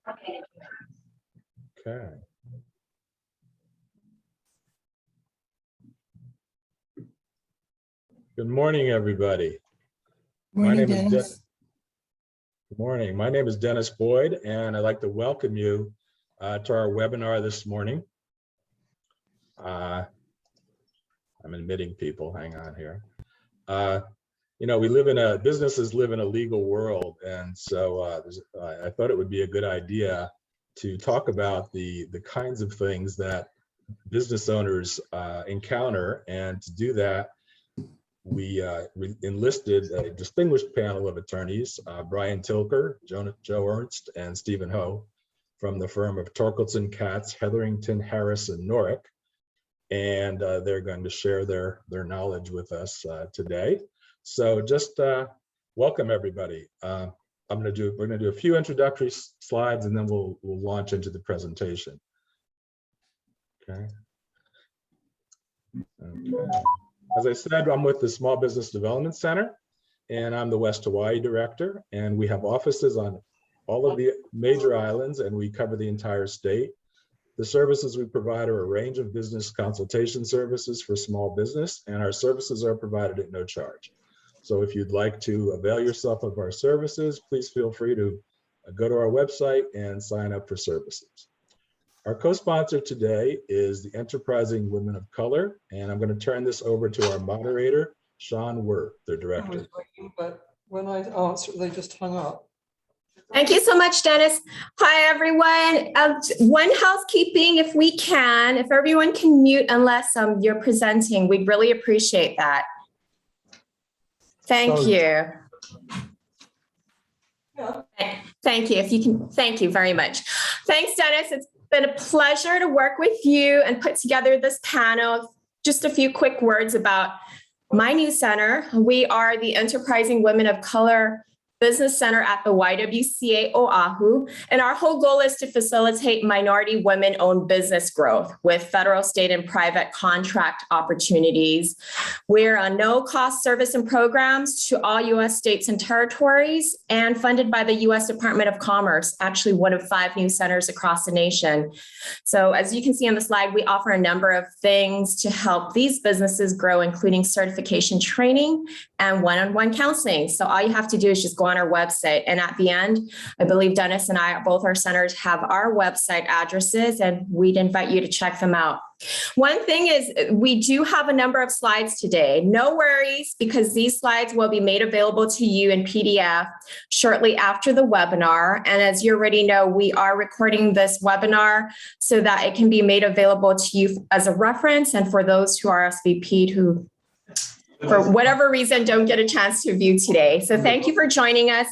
Okay. Good morning, everybody. Morning, Dennis. Good morning. My name is Dennis Boyd, and I'd like to welcome you to our webinar this morning. I'm admitting people. Hang on here. You know, businesses live in a legal world, and so I thought it would be a good idea to talk about the kinds of things that business owners encounter, and to do that, we enlisted a distinguished panel of attorneys, Brian Tilker, Joe Ernst, and Stephen Ho, from the firm of Torkildson, Katz, Hetherington, Harris, and Knorek. And they're going to share their knowledge with us today. So just welcome everybody. We're going to do a few introductory slides, and then we'll launch into the presentation. Okay. As I said, I'm with the Small Business Development Center, and I'm the West Hawaii Director, and we have offices on all of the major islands, and we cover the entire state. The services we provide are a range of business consultation services for small business, and our services are provided at no charge. So if you'd like to avail yourself of our services, please feel free to go to our website and sign up for services. Our co-sponsor today is the Enterprising Women of Color, and I'm going to turn this over to our moderator, Shan, their director. But when I answered, they just hung up. Thank you so much, Dennis. Hi, everyone. One housekeeping, if we can, if everyone can mute unless you're presenting, we'd really appreciate that. Thank you. Yeah. Thank you. If you can, thank you very much. Thanks, Dennis. It's been a pleasure to work with you and put together this panel. Just a few quick words about my new center. We are the Enterprising Women of Color Business Center at the YWCA Oahu, and our whole goal is to facilitate minority women-owned business growth with federal, state, and private contract opportunities. We're a no-cost service and programs to all U.S. states and territories, and funded by the U.S. Department of Commerce, actually one of 5 new centers across the nation. So as you can see on the slide, we offer a number of things to help these businesses grow, including certification training and one-on-one counseling. So all you have to do is just go on our website. And at the end, I believe Dennis and I, both our centers, have our website addresses, and we'd invite you to check them out. One thing is we do have a number of slides today. No worries, because these slides will be made available to you in PDF shortly after the webinar. And as you already know, we are recording this webinar so that it can be made available to you as a reference, and for those who are SVP'd who for whatever reason don't get a chance to view today. So thank you for joining us.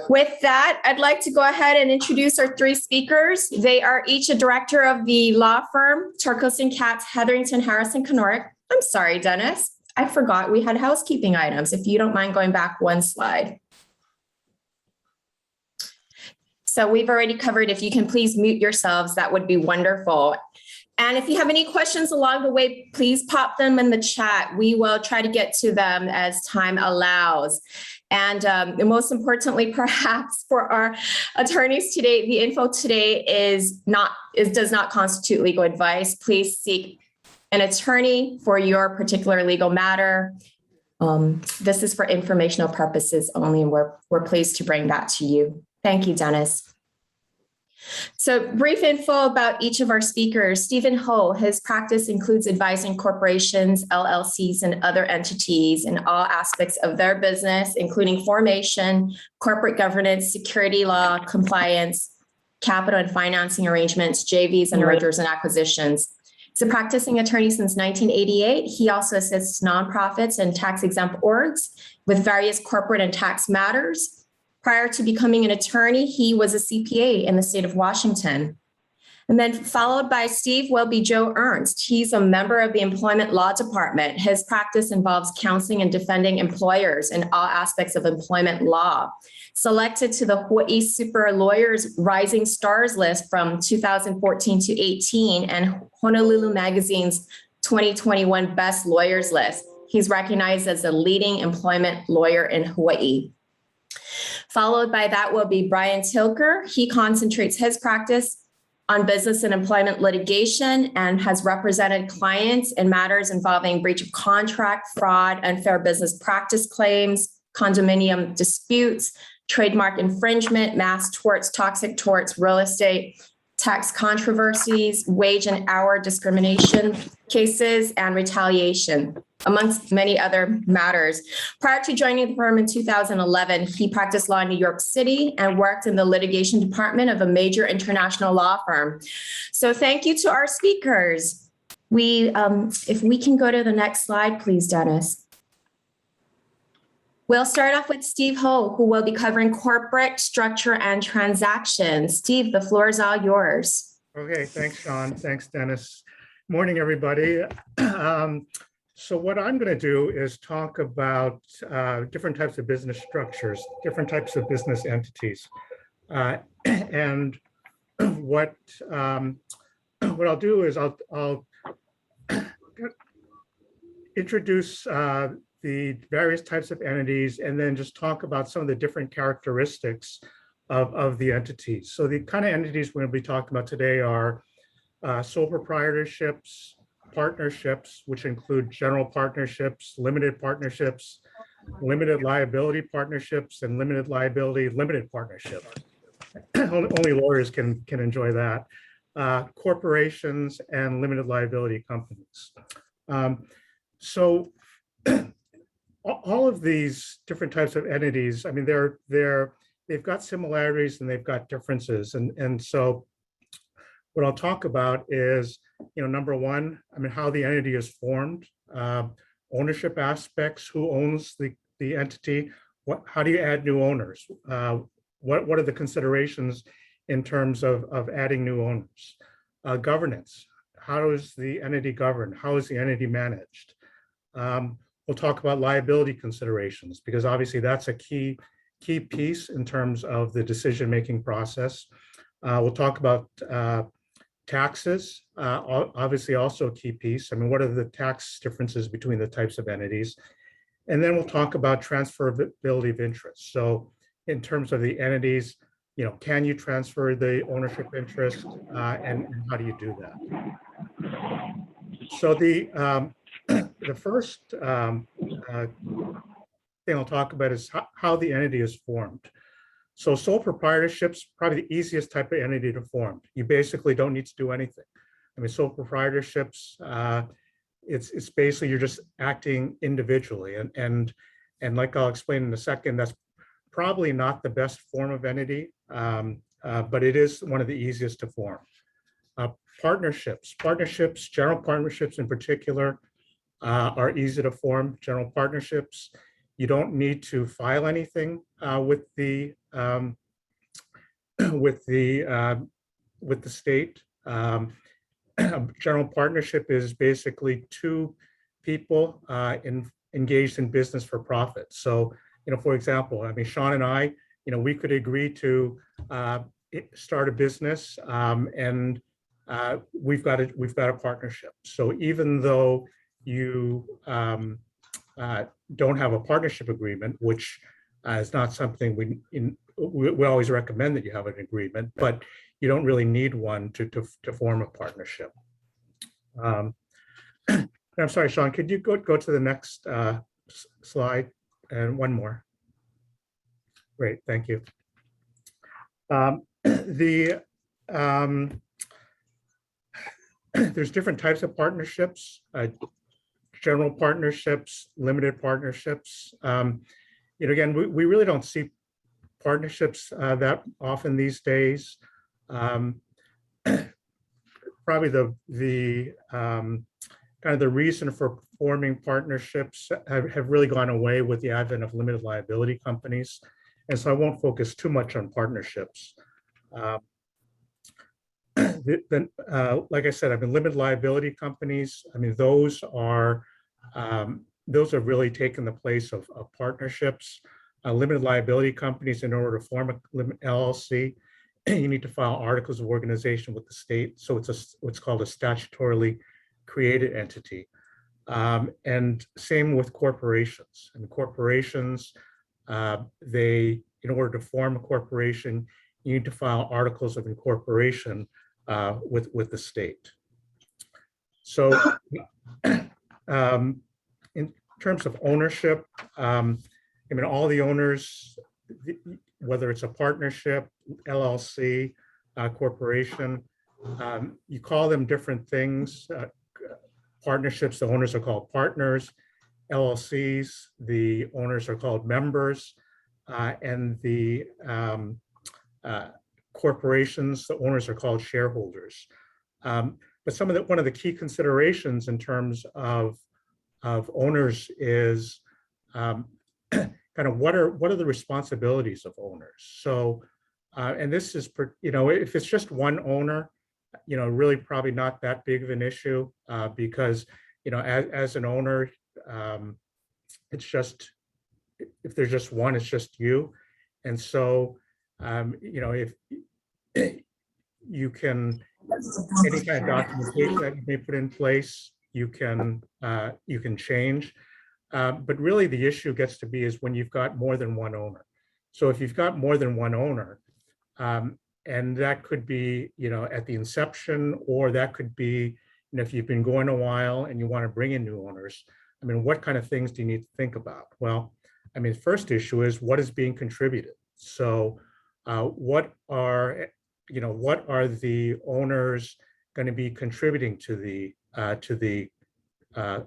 With that, I'd like to go ahead and introduce our 3 speakers. They are each a director of the law firm, Torkildson, Katz, Hetherington, Harris, and Knorek. I'm sorry, Dennis, I forgot we had housekeeping items. If you don't mind going back one slide. So we've already covered, if you can please mute yourselves, that would be wonderful. And if you have any questions along the way, please pop them in the chat. We will try to get to them as time allows. And most importantly, perhaps for our attorneys today, the info today does not constitute legal advice. Please seek an attorney for your particular legal matter. This is for informational purposes only, and we're pleased to bring that to you. Thank you, Dennis. So brief info about each of our speakers. Stephen Ho, his practice includes advising corporations, LLCs, and other entities in all aspects of their business, including formation, corporate governance, security law, compliance, capital and financing arrangements, JVs, and mergers and acquisitions. He's a practicing attorney since 1988. He also assists nonprofits and tax-exempt orgs with various corporate and tax matters. Prior to becoming an attorney, he was a CPA in the state of Washington. And then followed by Steve will be Joe Ernst. He's a member of the Employment Law Department. His practice involves counseling and defending employers in all aspects of employment law. Selected to the Hawaii Super Lawyers Rising Stars list from 2014 to 18 and Honolulu Magazine's 2021 Best Lawyers list. He's recognized as a leading employment lawyer in Hawaii. Followed by that will be Brian Tilker. He concentrates his practice on business and employment litigation and has represented clients in matters involving breach of contract, fraud, unfair business practice claims, condominium disputes, trademark infringement, mass torts, toxic torts, real estate, tax controversies, wage and hour discrimination cases, and retaliation, amongst many other matters. Prior to joining the firm in 2011, he practiced law in New York City and worked in the litigation department of a major international law firm. So thank you to our speakers. If we can go to the next slide, please, Dennis. We'll start off with Steve Ho, who will be covering corporate structure and transactions. Steve, the floor is all yours. Okay, thanks, Sean. Thanks, Dennis. Morning, everybody. So what I'm going to do is talk about different types of business structures, different types of business entities. And what I'll do is I'll introduce the various types of entities and then just talk about some of the different characteristics of the entities. So the kind of entities we're going to be talking about today are sole proprietorships, partnerships, which include general partnerships, limited partnerships, limited liability partnerships, and limited liability limited partnerships. Only lawyers can enjoy that. Corporations and limited liability companies. So all of these different types of entities, I mean, they've got similarities and they've got differences. And so what I'll talk about is, number one, I mean, how the entity is formed, ownership aspects, who owns the entity, how do you add new owners? What are the considerations in terms of adding new owners? Governance, how is the entity governed? How is the entity managed? We'll talk about liability considerations, because obviously that's a key piece in terms of the decision-making process. We'll talk about taxes, obviously also a key piece. I mean, what are the tax differences between the types of entities? And then we'll talk about transferability of interest. So in terms of the entities, can you transfer the ownership interest, and how do you do that? So the first thing I'll talk about is how the entity is formed. So sole proprietorships, probably the easiest type of entity to form. You basically don't need to do anything. I mean, sole proprietorships, it's basically you're just acting individually, and like I'll explain in a second, that's probably not the best form of entity, but it is one of the easiest to form. Partnerships, general partnerships in particular, are easy to form. General partnerships, you don't need to file anything with the state. General partnership is basically two people engaged in business for profit. So, for example, I mean, Sean and I, we could agree to start a business, and we've got a partnership. So even though you don't have a partnership agreement, which is not something we always recommend that you have an agreement, but you don't really need one to form a partnership. I'm sorry, Sean, could you go to the next slide and one more? Great, thank you. There's different types of partnerships, general partnerships, limited partnerships. Again, we really don't see partnerships that often these days. Probably the kind of the reason for forming partnerships have really gone away with the advent of limited liability companies. And so I won't focus too much on partnerships. Like I said, limited liability companies. I mean, those have really taken the place of partnerships. Limited liability companies, in order to form a LLC, you need to file articles of organization with the state. So it's what's called a statutorily created entity. And same with corporations. And corporations, they in order to form a corporation, you need to file articles of incorporation with the state. So in terms of ownership, I mean, all the owners, whether it's a partnership, LLC, corporation, you call them different things. Partnerships, the owners are called partners. LLCs, the owners are called members. And the corporations, the owners are called shareholders. But one of the key considerations in terms of owners is kind of what are the responsibilities of owners. So, and this is, if it's just one owner, really probably not that big of an issue because, as an owner, it's just, if there's just one, it's just you. And so, if you can, any kind of documentation that you may put in place, you can change. But really the issue gets to be is when you've got more than one owner. So if you've got more than one owner, and that could be, at the inception, or that could be, if you've been going a while and you want to bring in new owners, I mean, what kind of things do you need to think about? Well, I mean, first issue is what is being contributed. So what are the owners going to be contributing to the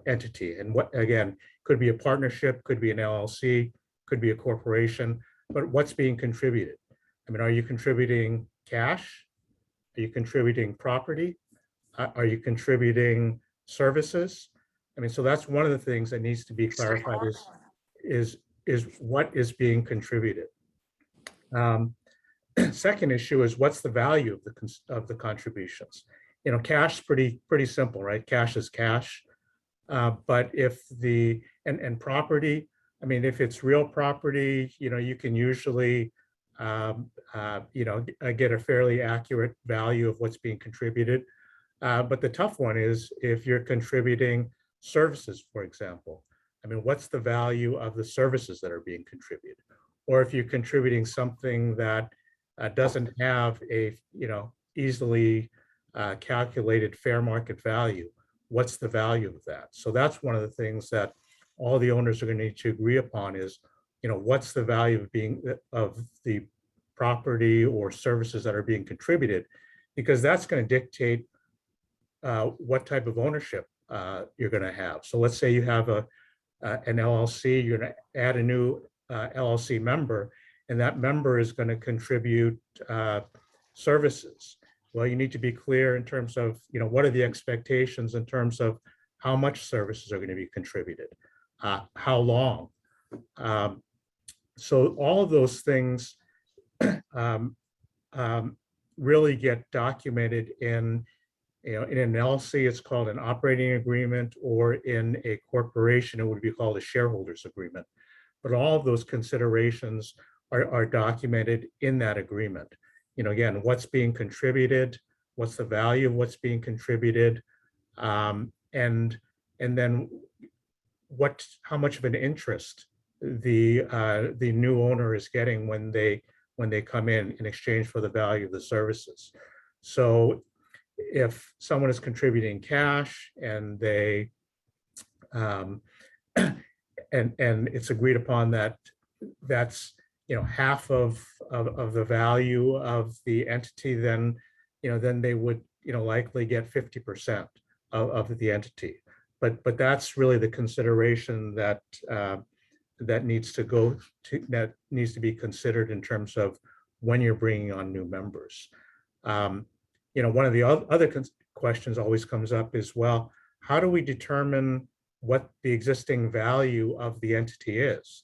entity? And what, again, could be a partnership, could be an LLC, could be a corporation, but what's being contributed? I mean, are you contributing cash? Are you contributing property? Are you contributing services? I mean, so that's one of the things that needs to be clarified is what is being contributed. Second issue is what's the value of the contributions? Cash pretty simple, right? Cash is cash. But if and property, I mean, if it's real property, you can usually get a fairly accurate value of what's being contributed. But the tough one is if you're contributing services, for example. I mean, what's the value of the services that are being contributed? Or if you're contributing something that doesn't have a easily calculated fair market value, what's the value of that? So that's one of the things that all the owners are going to need to agree upon is, what's the value of the property or services that are being contributed, because that's going to dictate what type of ownership you're going to have. So let's say you have an LLC, you're going to add a new LLC member, and that member is going to contribute services. Well, you need to be clear in terms of, what are the expectations in terms of how much services are going to be contributed, how long. So all of those things really get documented in an LLC, it's called an operating agreement, or in a corporation, it would be called a shareholders agreement. But all of those considerations are documented in that agreement. Again, what's being contributed, what's the value of what's being contributed, and then how much of an interest the new owner is getting when they come in exchange for the value of the services. So if someone is contributing cash and they and it's agreed upon that that's half of the value of the entity, then they would likely get 50% of the entity. But that's really the consideration that needs to be considered in terms of when you're bringing on new members. One of the other questions always comes up is, well, how do we determine what the existing value of the entity is?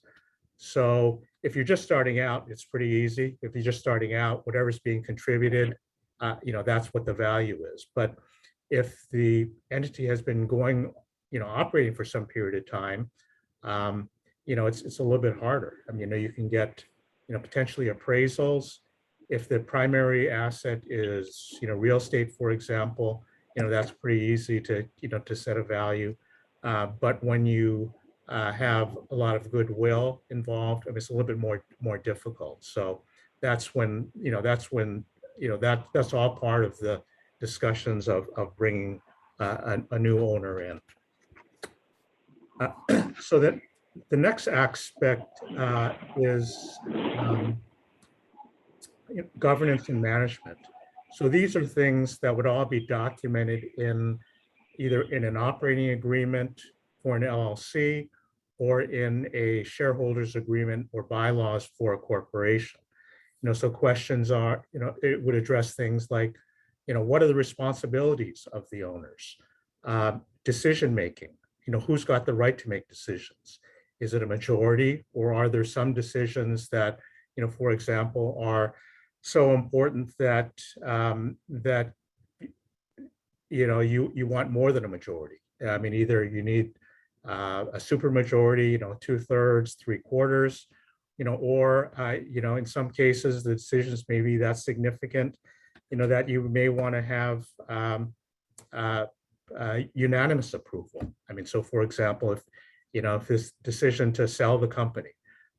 So if you're just starting out, it's pretty easy. If you're just starting out, whatever's being contributed, that's what the value is. But if the entity has been operating for some period of time, it's a little bit harder. I mean, you can get, potentially appraisals. If the primary asset is, real estate, for example, that's pretty easy to set a value. But when you have a lot of goodwill involved, I mean, it's a little bit more difficult. So that's when, that's all part of the discussions of bringing a new owner in. So that the next aspect is governance and management. So these are things that would all be documented in either in an operating agreement for an LLC or in a shareholders agreement or bylaws for a corporation. So questions are, it would address things like, what are the responsibilities of the owners? Decision making, who's got the right to make decisions? Is it a majority, or are there some decisions that, for example, are so important that you want more than a majority? I mean, either you need a super majority, 2/3, 3/4, or in some cases the decisions may be that significant, that you may want to have unanimous approval. I mean, so for example, if this decision to sell the company,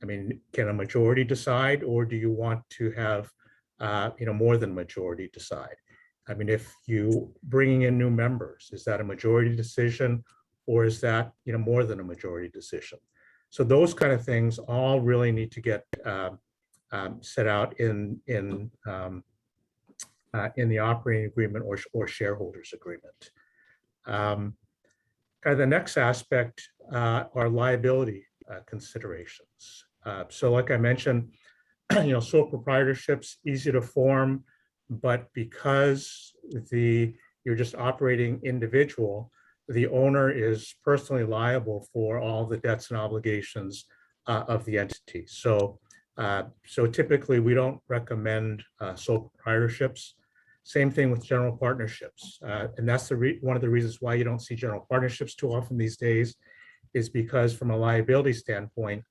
I mean, can a majority decide, or do you want to have more than majority decide? I mean, if you bringing in new members, is that a majority decision, or is that more than a majority decision? So those kind of things all really need to get set out in the operating agreement or shareholders agreement. Kind of the next aspect are liability considerations. So like I mentioned, sole proprietorships, easy to form, but because you're just operating individual, the owner is personally liable for all the debts and obligations of the entity. So typically we don't recommend sole proprietorships. Same thing with general partnerships. And that's one of the reasons why you don't see general partnerships too often these days, is because from a liability standpoint,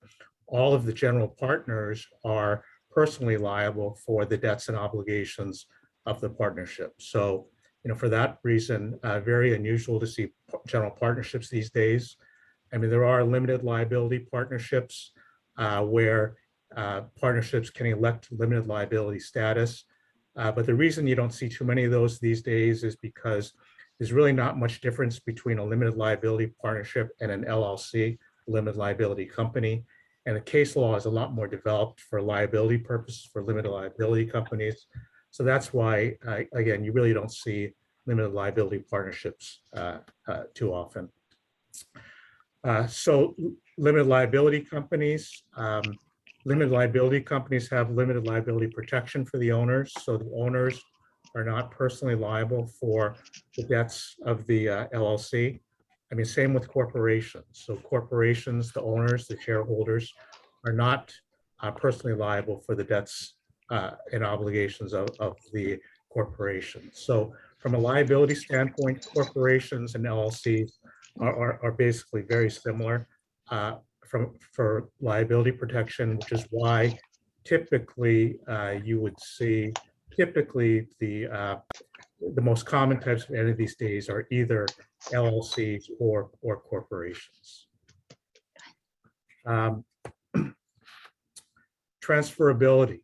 all of the general partners are personally liable for the debts and obligations of the partnership. So, for that reason, very unusual to see general partnerships these days. I mean, there are limited liability partnerships where partnerships can elect limited liability status. But the reason you don't see too many of those these days is because there's really not much difference between a limited liability partnership and an LLC, limited liability company. And the case law is a lot more developed for liability purposes for limited liability companies. So that's why, again, you really don't see limited liability partnerships too often. So limited liability companies have limited liability protection for the owners. So the owners are not personally liable for the debts of the LLC. I mean, same with corporations. So corporations, the owners, the shareholders are not personally liable for the debts and obligations of the corporation. So from a liability standpoint, corporations and LLCs are basically very similar for liability protection, which is why typically you would see the most common types of entity these days are either LLCs or corporations. Transferability.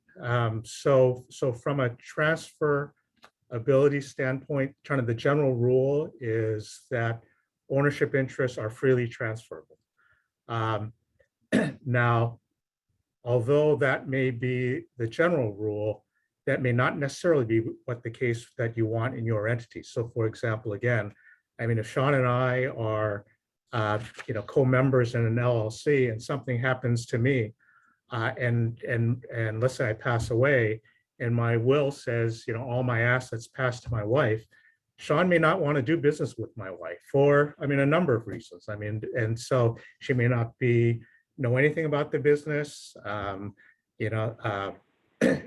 So from a transferability standpoint, kind of the general rule is that ownership interests are freely transferable. Now, although that may be the general rule, that may not necessarily be what the case that you want in your entity. So for example, again, I mean, if Shan and I are co-members in an LLC and something happens to me, and let's say I pass away and my will says, all my assets pass to my wife, Shan may not want to do business with my wife for, a number of reasons. And so she may not know anything about the business.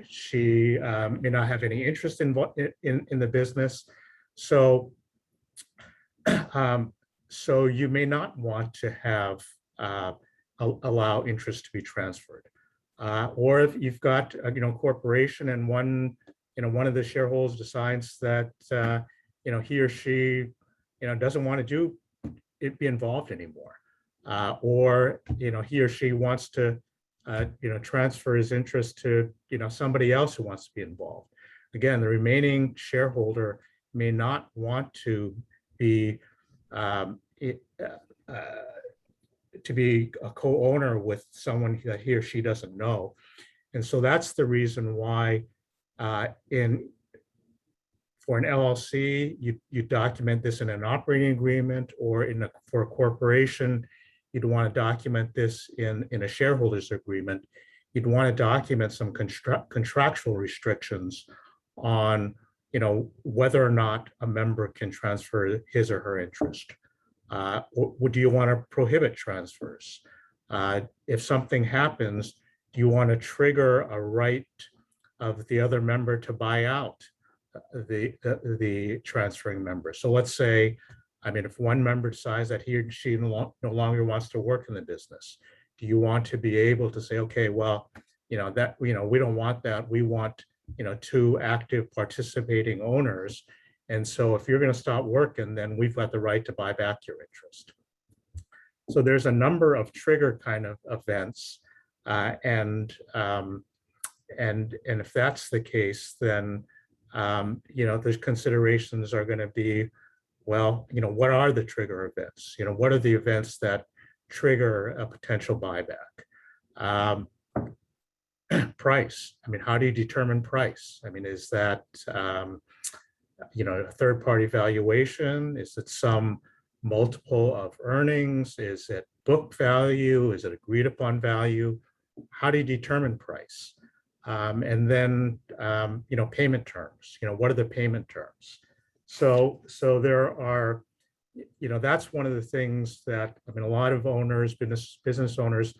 She may not have any interest in the business. So you may not want to have allow interest to be transferred. Or if you've got a corporation and one of the shareholders decides that he or she doesn't want to be involved anymore. or he or she wants to transfer his interest to somebody else who wants to be involved. Again, the remaining shareholder may not want to be a co-owner with someone that he or she doesn't know. And so that's the reason why for an LLC, you document this in an operating agreement, or for a corporation, you'd want to document this in a shareholders agreement. You'd want to document some contractual restrictions on whether or not a member can transfer his or her interest. Do you want to prohibit transfers? If something happens, do you want to trigger a right of the other member to buy out the transferring member? So let's say, if one member decides that he or she no longer wants to work in the business, do you want to be able to say, okay, well, we don't want that. We want, two active participating owners. And so if you're going to stop working, then we've got the right to buy back your interest. So there's a number of trigger kind of events. And if that's the case, then, there's considerations are going to be, well, what are the trigger events? What are the events that trigger a potential buyback? Price. How do you determine price? Is that, a third-party valuation? Is it some multiple of earnings? Is it book value? Is it agreed upon value? How do you determine price? And then, payment terms. What are the payment terms? So there are, that's one of the things that a lot of owners, business owners,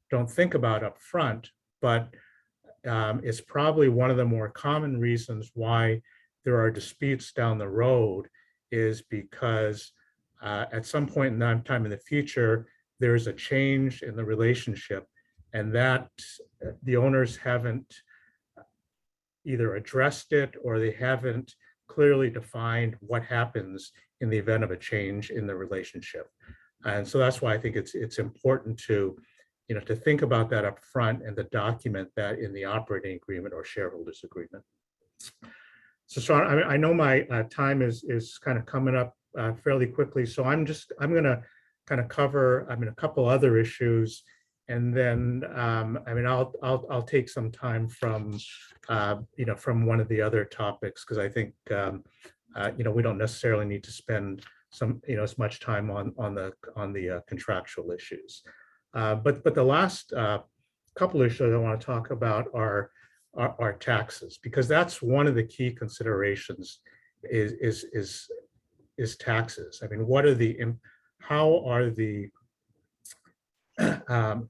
don't think about up front, but it's probably one of the more common reasons why there are disputes down the road, is because at some point in time in the future, there's a change in the relationship, and that the owners haven't either addressed it, or they haven't clearly defined what happens in the event of a change in the relationship. And so that's why I think it's important to think about that up front and to document that in the operating agreement or shareholders agreement. So Shan, I know my time is kind of coming up fairly quickly, so I'm going to kind of cover a couple other issues, and then I'll take some time from from one of the other topics, because I think we don't necessarily need to spend as much time on the contractual issues. But the last couple issues I want to talk about are taxes, because that's one of the key considerations is taxes.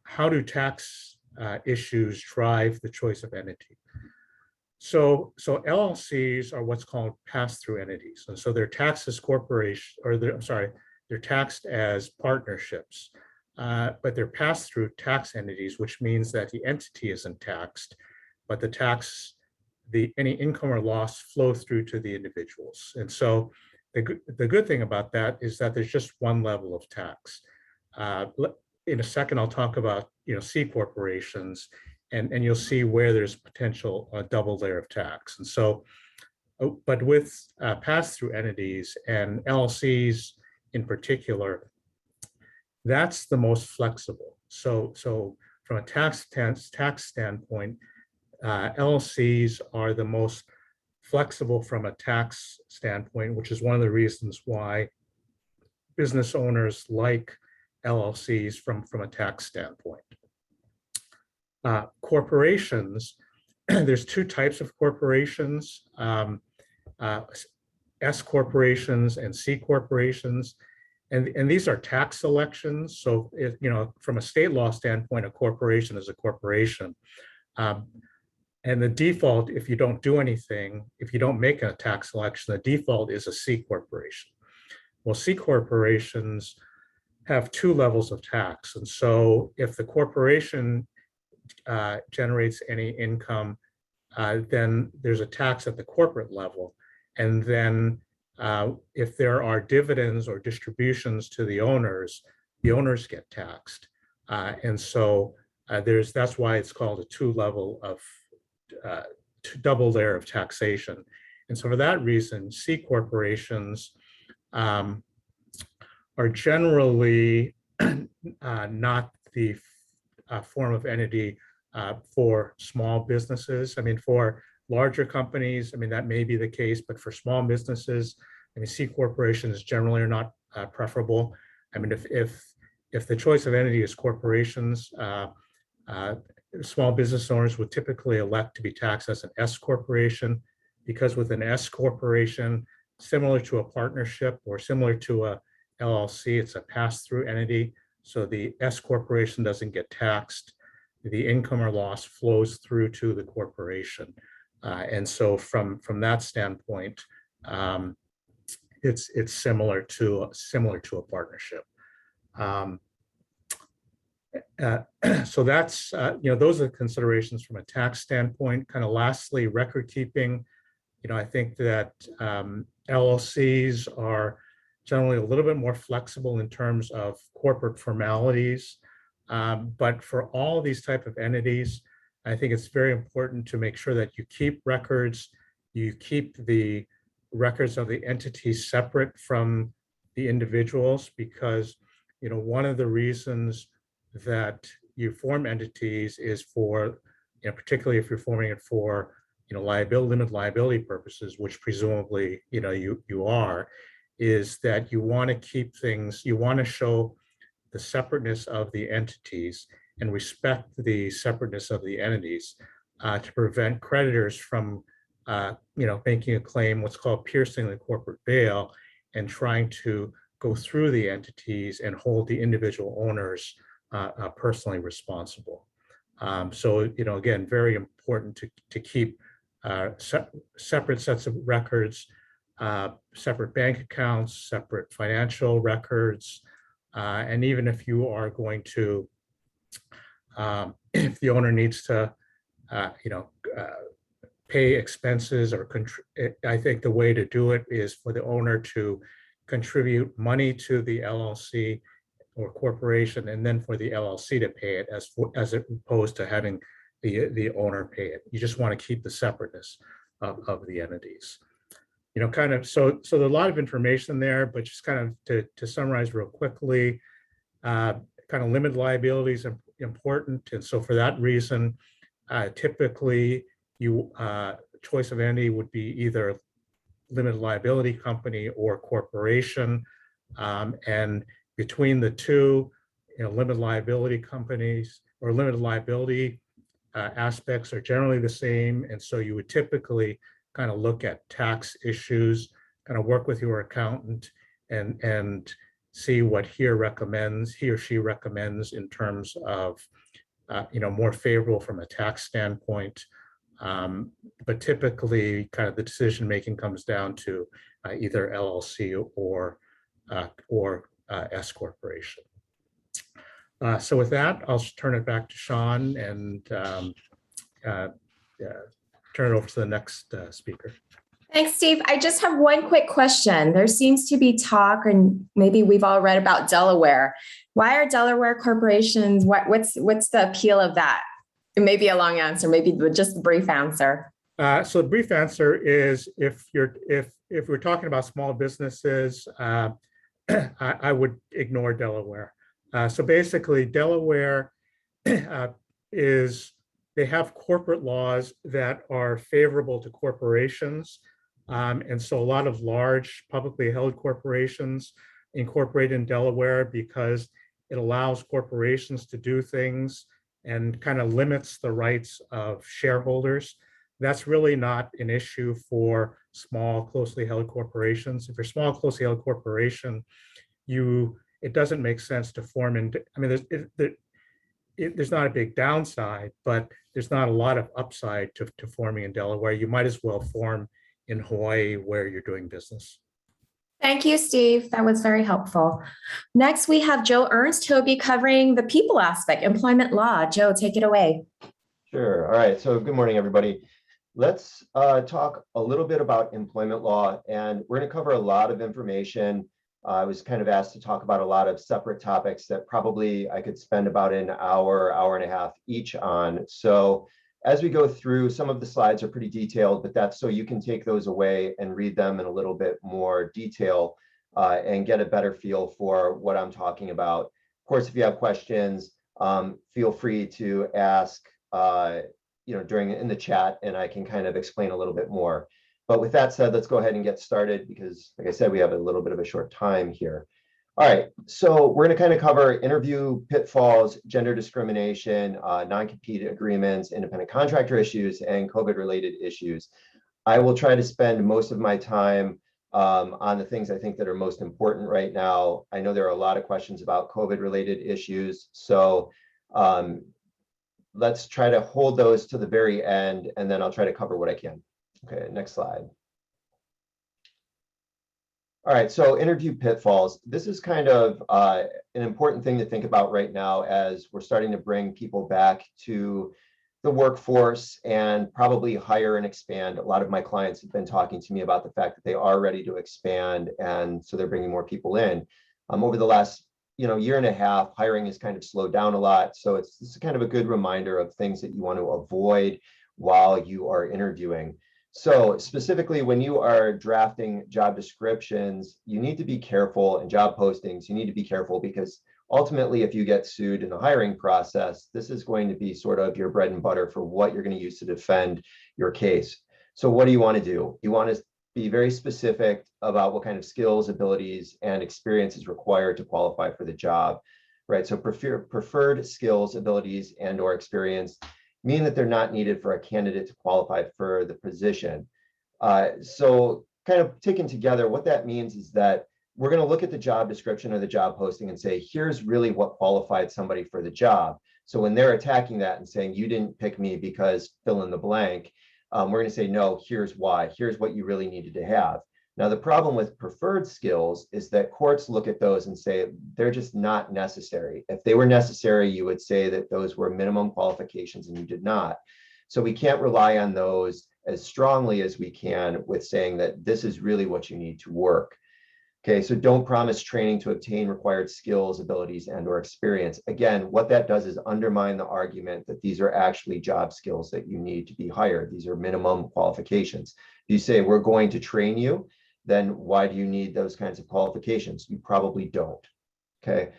How do tax issues drive the choice of entity? So LLCs are what's called pass-through entities, and so they're taxed as they're taxed as partnerships. But they're pass-through tax entities, which means that the entity isn't taxed, but any income or loss flow through to the individuals. And so the good thing about that is that there's just one level of tax. In a second, I'll talk about C corporations, and you'll see where there's potential double layer of tax. And so, but with pass-through entities and LLCs in particular, that's the most flexible. So from a tax standpoint, LLCs are the most flexible from a tax standpoint, which is one of the reasons why business owners like LLCs from a tax standpoint. Corporations, there's two types of corporations, S corporations and C corporations. And these are tax elections. So, from a state law standpoint, a corporation is a corporation. And the default, if you don't do anything, if you don't make a tax election, the default is a C corporation. Well, C corporations have two levels of tax. And so if the corporation generates any income, then there's a tax at the corporate level. And then if there are dividends or distributions to the owners, the owners get taxed. And so that's why it's called a double layer of taxation. And so for that reason, C corporations are generally not the form of entity for small businesses. I mean, for larger companies, I mean, that may be the case, but for small businesses, I mean, C corporations generally are not preferable. I mean, if the choice of entity is corporations, small business owners would typically elect to be taxed as an S corporation, because with an S corporation, similar to a partnership or similar to a LLC, it's a pass-through entity. So the S corporation doesn't get taxed. The income or loss flows through to the corporation. And so from that standpoint, it's similar to a partnership. So that's, those are the considerations from a tax standpoint. Kind of lastly, record keeping. I think that LLCs are generally a little bit more flexible in terms of corporate formalities. But for all these type of entities, I think it's very important to make sure that you keep records, you keep the records of the entities separate from the individuals, because one of the reasons that you form entities is for, particularly if you're forming it for limited liability purposes, which presumably you are, is that you want to keep things, you want to show the separateness of the entities and respect the separateness of the entities to prevent creditors from making a claim, what's called piercing the corporate veil, and trying to go through the entities and hold the individual owners personally responsible. So again, very important to keep separate sets of records, separate bank accounts, separate financial records, and even if you are going to, if the owner needs to, pay expenses or I think the way to do it is for the owner to contribute money to the LLC or corporation, and then for the LLC to pay it as opposed to having the owner pay it. You just want to keep the separateness of the entities. Kind of, so there's a lot of information there, but just kind of to summarize real quickly, kind of limited liability is important. And so for that reason, typically choice of entity would be either limited liability company or corporation. And between the two, limited liability companies or limited liability aspects are generally the same. And so you would typically kind of look at tax issues, kind of work with your accountant and see what he or she recommends in terms of, more favorable from a tax standpoint. But typically kind of the decision-making comes down to either LLC or S corporation. So with that, I'll turn it back to Shan and turn it over to the next speaker. Thanks, Steve. I just have one quick question. There seems to be talk, and maybe we've all read about Delaware. Why are Delaware corporations? What's the appeal of that? It may be a long answer, maybe just a brief answer. So the brief answer is if we're talking about small businesses, I would ignore Delaware. So basically, Delaware they have corporate laws that are favorable to corporations. And so a lot of large publicly held corporations incorporate in Delaware because it allows corporations to do things and kind of limits the rights of shareholders. That's really not an issue for small, closely held corporations. If you're a small, closely held corporation, it doesn't make sense to form in, I mean, there's not a big downside, but there's not a lot of upside to forming in Delaware. You might as well form in Hawaii where you're doing business. Thank you, Steve. That was very helpful. Next, we have Joe Ernst, who will be covering the people aspect, employment law. Joe, take it away. Sure. All right. So good morning, everybody. Let's talk a little bit about employment law, and we're going to cover a lot of information I was kind of asked to talk about a lot of separate topics that probably I could spend about an hour, hour and a half each on. So as we go through, some of the slides are pretty detailed, but that's so you can take those away and read them in a little bit more detail and get a better feel for what I'm talking about. Of course, if you have questions, feel free to ask in the chat, and I can kind of explain a little bit more. But with that said, let's go ahead and get started because, like I said, we have a little bit of a short time here. All right, so we're going to kind of cover interview pitfalls, gender discrimination, non-compete agreements, independent contractor issues, and COVID-related issues. I will try to spend most of my time on the things I think that are most important right now. I know there are a lot of questions about COVID-related issues, so let's try to hold those to the very end, and then I'll try to cover what I can. Okay, next slide. All right, so interview pitfalls. This is kind of an important thing to think about right now as we're starting to bring people back to the workforce and probably hire and expand. A lot of my clients have been talking to me about the fact that they are ready to expand, and so they're bringing more people in. Over the last year and a half, hiring has kind of slowed down a lot. So this is kind of a good reminder of things that you want to avoid while you are interviewing. So specifically, when you are drafting job descriptions, you need to be careful, and job postings, you need to be careful because ultimately, if you get sued in the hiring process, this is going to be sort of your bread and butter for what you're going to use to defend your case. So what do you want to do? You want to be very specific about what kind of skills, abilities, and experience is required to qualify for the job, right? So preferred skills, abilities, and/or experience mean that they're not needed for a candidate to qualify for the position. So kind of taken together, what that means is that we're going to look at the job description or the job posting and say, here's really what qualified somebody for the job. So when they're attacking that and saying, you didn't pick me because fill in the blank, we're going to say, no, here's why. Here's what you really needed to have. Now, the problem with preferred skills is that courts look at those and say they're just not necessary. If they were necessary, you would say that those were minimum qualifications and you did not. So we can't rely on those as strongly as we can with saying that this is really what you need to work. Okay, so don't promise training to obtain required skills, abilities, and/or experience. Again, what that does is undermine the argument that these are actually job skills that you need to be hired. These are minimum qualifications. If you say we're going to train you, then why do you need those kinds of qualifications? You probably don't, okay?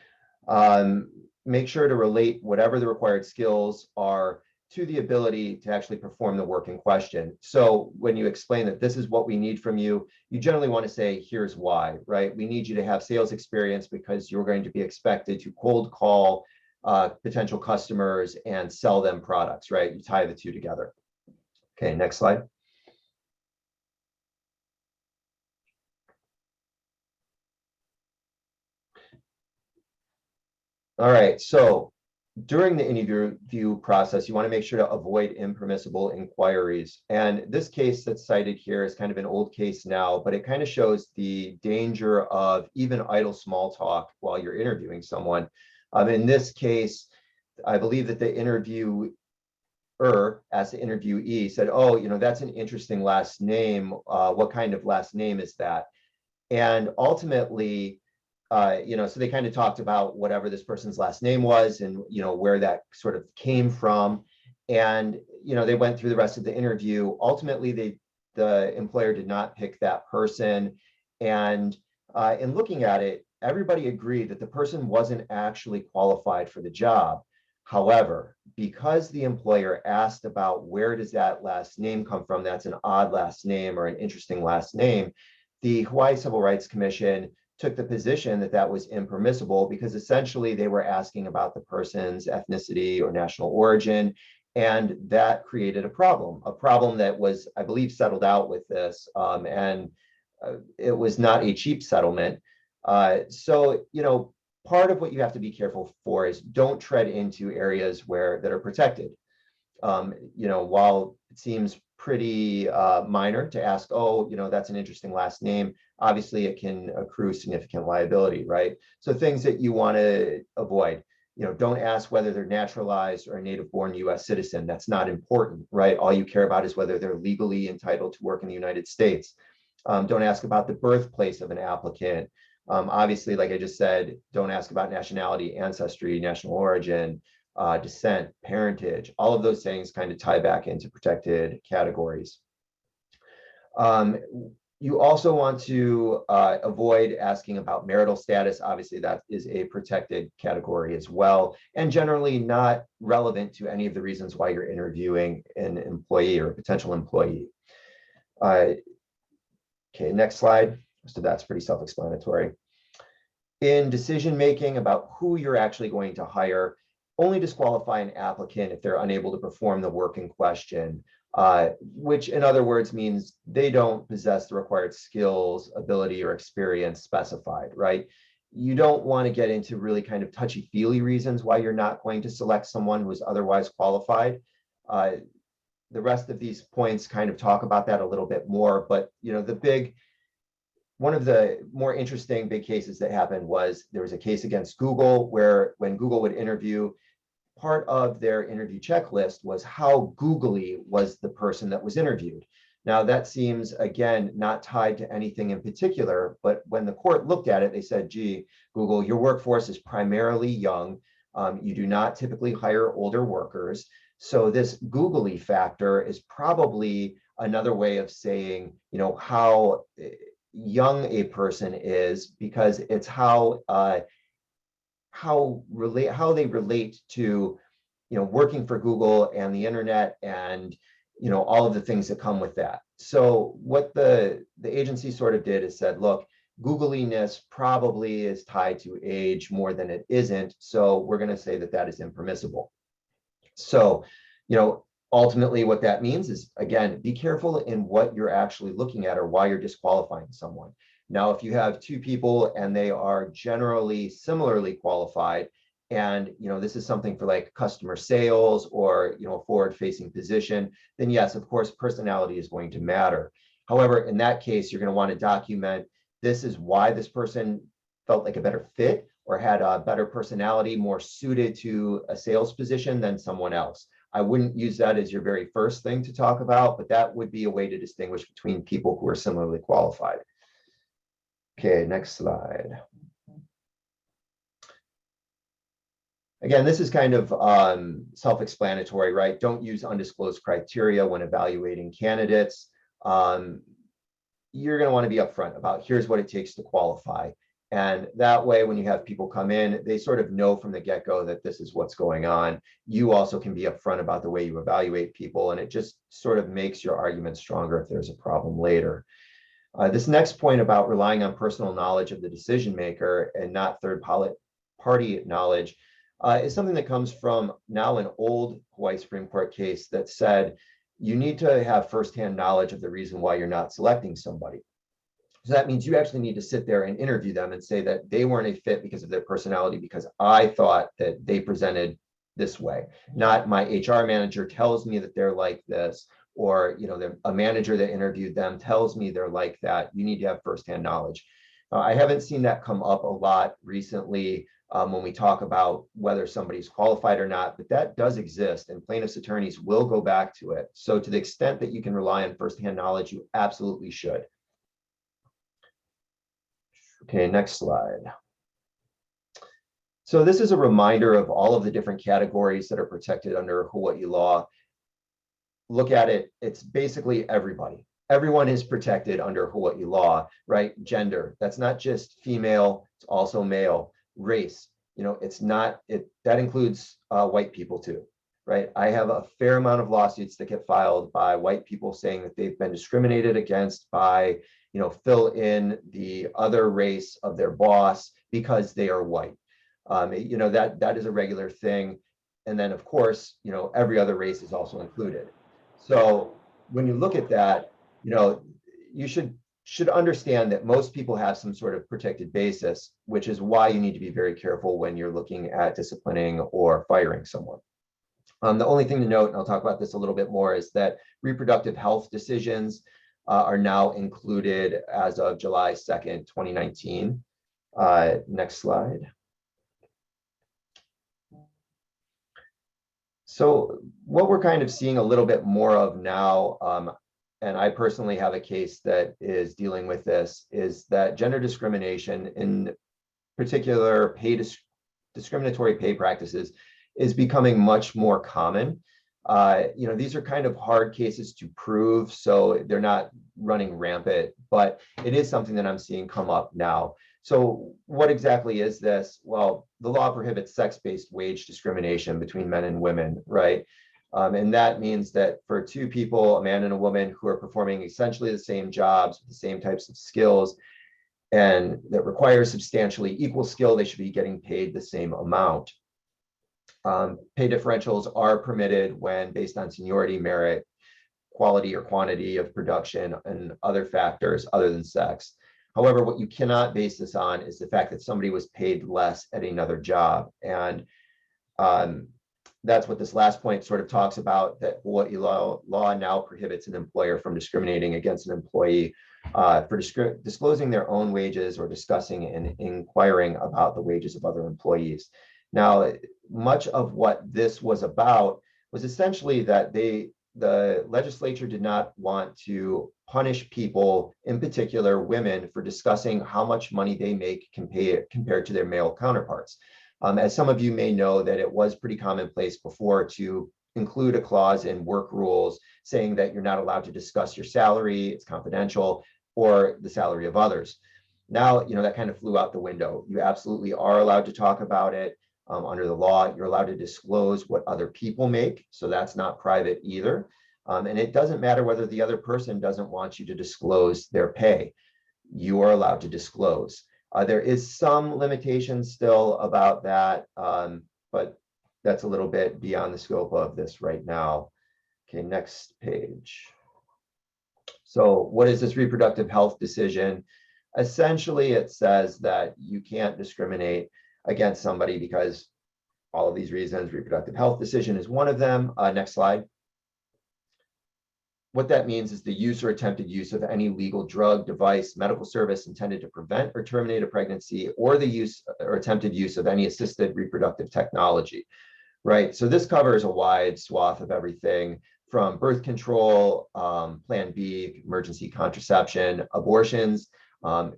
Make sure to relate whatever the required skills are to the ability to actually perform the work in question. So when you explain that this is what we need from you, you generally want to say, here's why, right? We need you to have sales experience because you're going to be expected to cold call potential customers and sell them products, right? You tie the two together. Okay, next slide. All right, so during the interview process, you want to make sure to avoid impermissible inquiries. And this case that's cited here is kind of an old case now, but it kind of shows the danger of even idle small talk while you're interviewing someone. In this case, I believe that the interviewer as the interviewee said, oh, that's an interesting last name. What kind of last name is that? And ultimately, so they kind of talked about whatever this person's last name was and, where that sort of came from. And, they went through the rest of the interview. Ultimately, the employer did not pick that person. And in looking at it, everybody agreed that the person wasn't actually qualified for the job. However, because the employer asked about where does that last name come from, that's an odd last name or an interesting last name, the Hawaii Civil Rights Commission took the position that that was impermissible because essentially they were asking about the person's ethnicity or national origin, and that created a problem that was, I believe, settled out with this, and it was not a cheap settlement. So, part of what you have to be careful for is don't tread into areas that are protected. While it seems pretty minor to ask, oh, that's an interesting last name, obviously it can accrue significant liability, right? So things that you want to avoid, don't ask whether they're naturalized or a native-born US citizen. That's not important, right? All you care about is whether they're legally entitled to work in the United States. Don't ask about the birthplace of an applicant. Obviously, like I just said, don't ask about nationality, ancestry, national origin, descent, parentage. All of those things kind of tie back into protected categories. You also want to avoid asking about marital status. Obviously, that is a protected category as well, and generally not relevant to any of the reasons why you're interviewing an employee or a potential employee. Okay, next slide. So that's pretty self-explanatory. In decision-making about who you're actually going to hire, only disqualify an applicant if they're unable to perform the work in question, which in other words means they don't possess the required skills, ability, or experience specified, right? You don't want to get into really kind of touchy-feely reasons why you're not going to select someone who is otherwise qualified. The rest of these points kind of talk about that a little bit more, but one of the more interesting big cases that happened was there was a case against Google where when Google would interview, part of their interview checklist was how googly was the person that was interviewed. Now that seems, again, not tied to anything in particular, but when the court looked at it, they said, gee, Google, your workforce is primarily young. You do not typically hire older workers. So this googly factor is probably another way of saying, how young a person is, because it's how they relate to working for Google and the internet and all of the things that come with that. So what the agency sort of did is said, look, googliness probably is tied to age more than it isn't, so we're going to say that that is impermissible. So ultimately, what that means is, again, be careful in what you're actually looking at or why you're disqualifying someone. Now, if you have two people and they are generally similarly qualified, and this is something for like customer sales or a forward-facing position, then yes, of course, personality is going to matter. However, in that case, you're going to want to document this is why this person felt like a better fit or had a better personality, more suited to a sales position than someone else. I wouldn't use that as your very first thing to talk about, but that would be a way to distinguish between people who are similarly qualified. Okay, next slide. Again, this is kind of self-explanatory, right? Don't use undisclosed criteria when evaluating candidates. You're going to want to be upfront about here's what it takes to qualify. And that way, when you have people come in, they sort of know from the get-go that this is what's going on. You also can be upfront about the way you evaluate people, and it just sort of makes your argument stronger if there's a problem later. This next point about relying on personal knowledge of the decision maker and not third-party knowledge is something that comes from now an old Hawaii Supreme Court case that said you need to have firsthand knowledge of the reason why you're not selecting somebody. So that means you actually need to sit there and interview them and say that they weren't a fit because of their personality, because I thought that they presented this way. Not my HR manager tells me that they're like this, or a manager that interviewed them tells me they're like that. You need to have firsthand knowledge. I haven't seen that come up a lot recently when we talk about whether somebody's qualified or not, but that does exist, and plaintiffs' attorneys will go back to it. So to the extent that you can rely on firsthand knowledge, you absolutely should. Okay, next slide. So this is a reminder of all of the different categories that are protected under Hawaii law. Look at it, it's basically everybody. Everyone is protected under Hawaii law, right? Gender, that's not just female, it's also male. Race, that includes white people too, right? I have a fair amount of lawsuits that get filed by white people saying that they've been discriminated against by fill in the other race of their boss because they are white. That is a regular thing. And then of course, every other race is also included. So when you look at that, you should understand that most people have some sort of protected basis, which is why you need to be very careful when you're looking at disciplining or firing someone. The only thing to note, and I'll talk about this a little bit more, is that reproductive health decisions are now included as of July 2nd, 2019. Next slide. So what we're kind of seeing a little bit more of now, and I personally have a case that is dealing with this, is that gender discrimination, in particular discriminatory pay practices, is becoming much more common. These are kind of hard cases to prove, so they're not running rampant, but it is something that I'm seeing come up now. So what exactly is this? Well, the law prohibits sex-based wage discrimination between men and women, right? And that means that for two people, a man and a woman, who are performing essentially the same jobs, with the same types of skills, and that require substantially equal skill, they should be getting paid the same amount. Pay differentials are permitted when based on seniority, merit, quality or quantity of production, and other factors other than sex. However, what you cannot base this on is the fact that somebody was paid less at another job. And that's what this last point sort of talks about, that Hawaii law now prohibits an employer from discriminating against an employee for disclosing their own wages or discussing and inquiring about the wages of other employees. Now, much of what this was about was essentially that the legislature did not want to punish people, in particular women, for discussing how much money they make compared to their male counterparts. As some of you may know, that it was pretty commonplace before to include a clause in work rules saying that you're not allowed to discuss your salary, it's confidential, or the salary of others. Now, that kind of flew out the window. You absolutely are allowed to talk about it. Under the law, you're allowed to disclose what other people make, so that's not private either. And it doesn't matter whether the other person doesn't want you to disclose their pay. You are allowed to disclose. There is some limitation still about that, but that's a little bit beyond the scope of this right now. Okay, next page. So what is this reproductive health decision? Essentially, it says that you can't discriminate against somebody because all of these reasons. Reproductive health decision is one of them. Next slide. What that means is the use or attempted use of any legal drug, device, medical service intended to prevent or terminate a pregnancy, or the use or attempted use of any assisted reproductive technology, right? So this covers a wide swath of everything from birth control, Plan B, emergency contraception, abortions,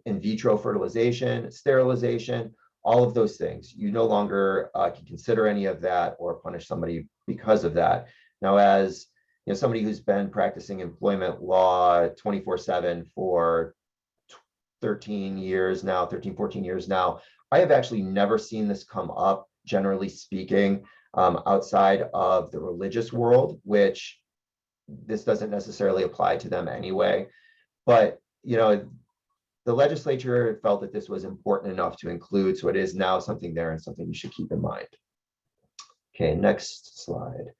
in vitro fertilization, sterilization, all of those things. You no longer can consider any of that or punish somebody because of that. Now, as somebody who's been practicing employment law 24/7 for 13 years now, 13, 14 years now, I have actually never seen this come up, generally speaking, outside of the religious world, which this doesn't necessarily apply to them anyway. But, the legislature felt that this was important enough to include, so it is now something there and something you should keep in mind. Okay, next slide.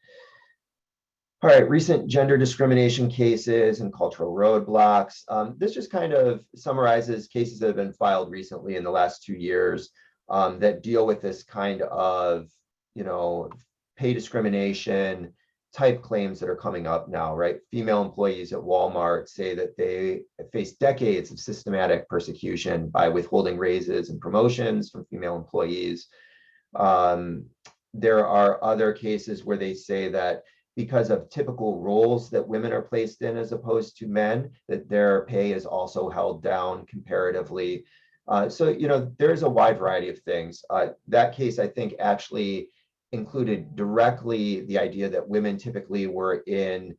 All right, recent gender discrimination cases and cultural roadblocks. This just kind of summarizes cases that have been filed recently in the last 2 years that deal with this kind of, pay discrimination type claims that are coming up now, right? Female employees at Walmart say that they face decades of systematic persecution by withholding raises and promotions from female employees. There are other cases where they say that because of typical roles that women are placed in as opposed to men, that their pay is also held down comparatively. So, there's a wide variety of things. That case, I think, actually included directly the idea that women typically were in,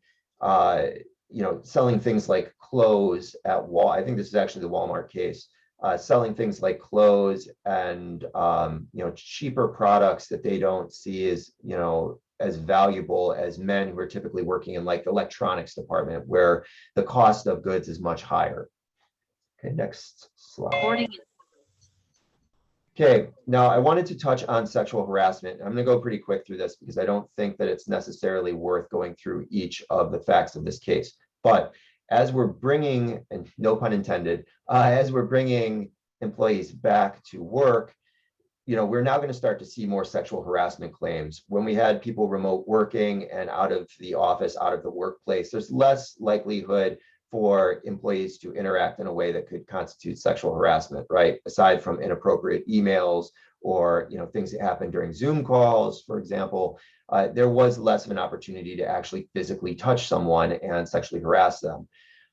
selling things like clothes at I think this is actually the Walmart case, selling things like clothes and, cheaper products that they don't see as valuable as men who are typically working in like the electronics department, where the cost of goods is much higher. Okay, next slide. Okay, now I wanted to touch on sexual harassment. I'm going to go pretty quick through this because I don't think that it's necessarily worth going through each of the facts of this case. But as we're bringing, and no pun intended, as we're bringing employees back to work, we're now going to start to see more sexual harassment claims. When we had people remote working and out of the office, out of the workplace, there's less likelihood for employees to interact in a way that could constitute sexual harassment, right? Aside from inappropriate emails or things that happen during Zoom calls, for example, there was less of an opportunity to actually physically touch someone and sexually harass them.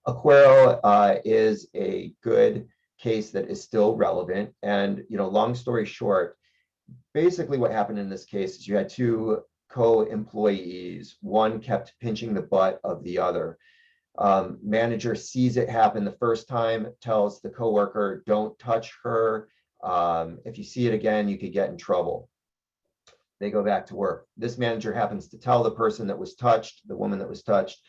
Aquero is a good case that is still relevant. And long story short, basically what happened in this case is you had two co-employees. One kept pinching the butt of the other. Manager sees it happen the first time, tells the coworker, don't touch her. If you see it again, you could get in trouble. They go back to work. This manager happens to tell the person that was touched, the woman that was touched.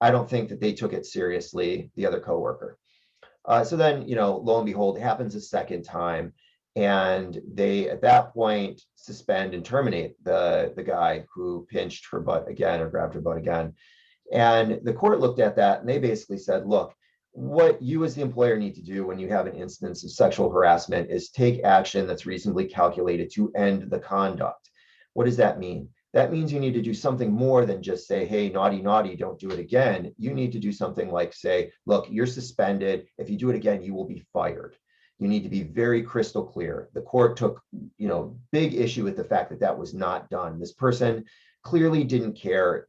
I don't think that they took it seriously, the other coworker. So then, lo and behold, it happens a second time. And they, at that point, suspend and terminate the guy who pinched her butt again or grabbed her butt again. And the court looked at that and they basically said, look, what you as the employer need to do when you have an instance of sexual harassment is take action that's reasonably calculated to end the conduct. What does that mean? That means you need to do something more than just say, hey, naughty, naughty, don't do it again. You need to do something like say, look, you're suspended. If you do it again, you will be fired. You need to be very crystal clear. The court took, big issue with the fact that that was not done. This person clearly didn't care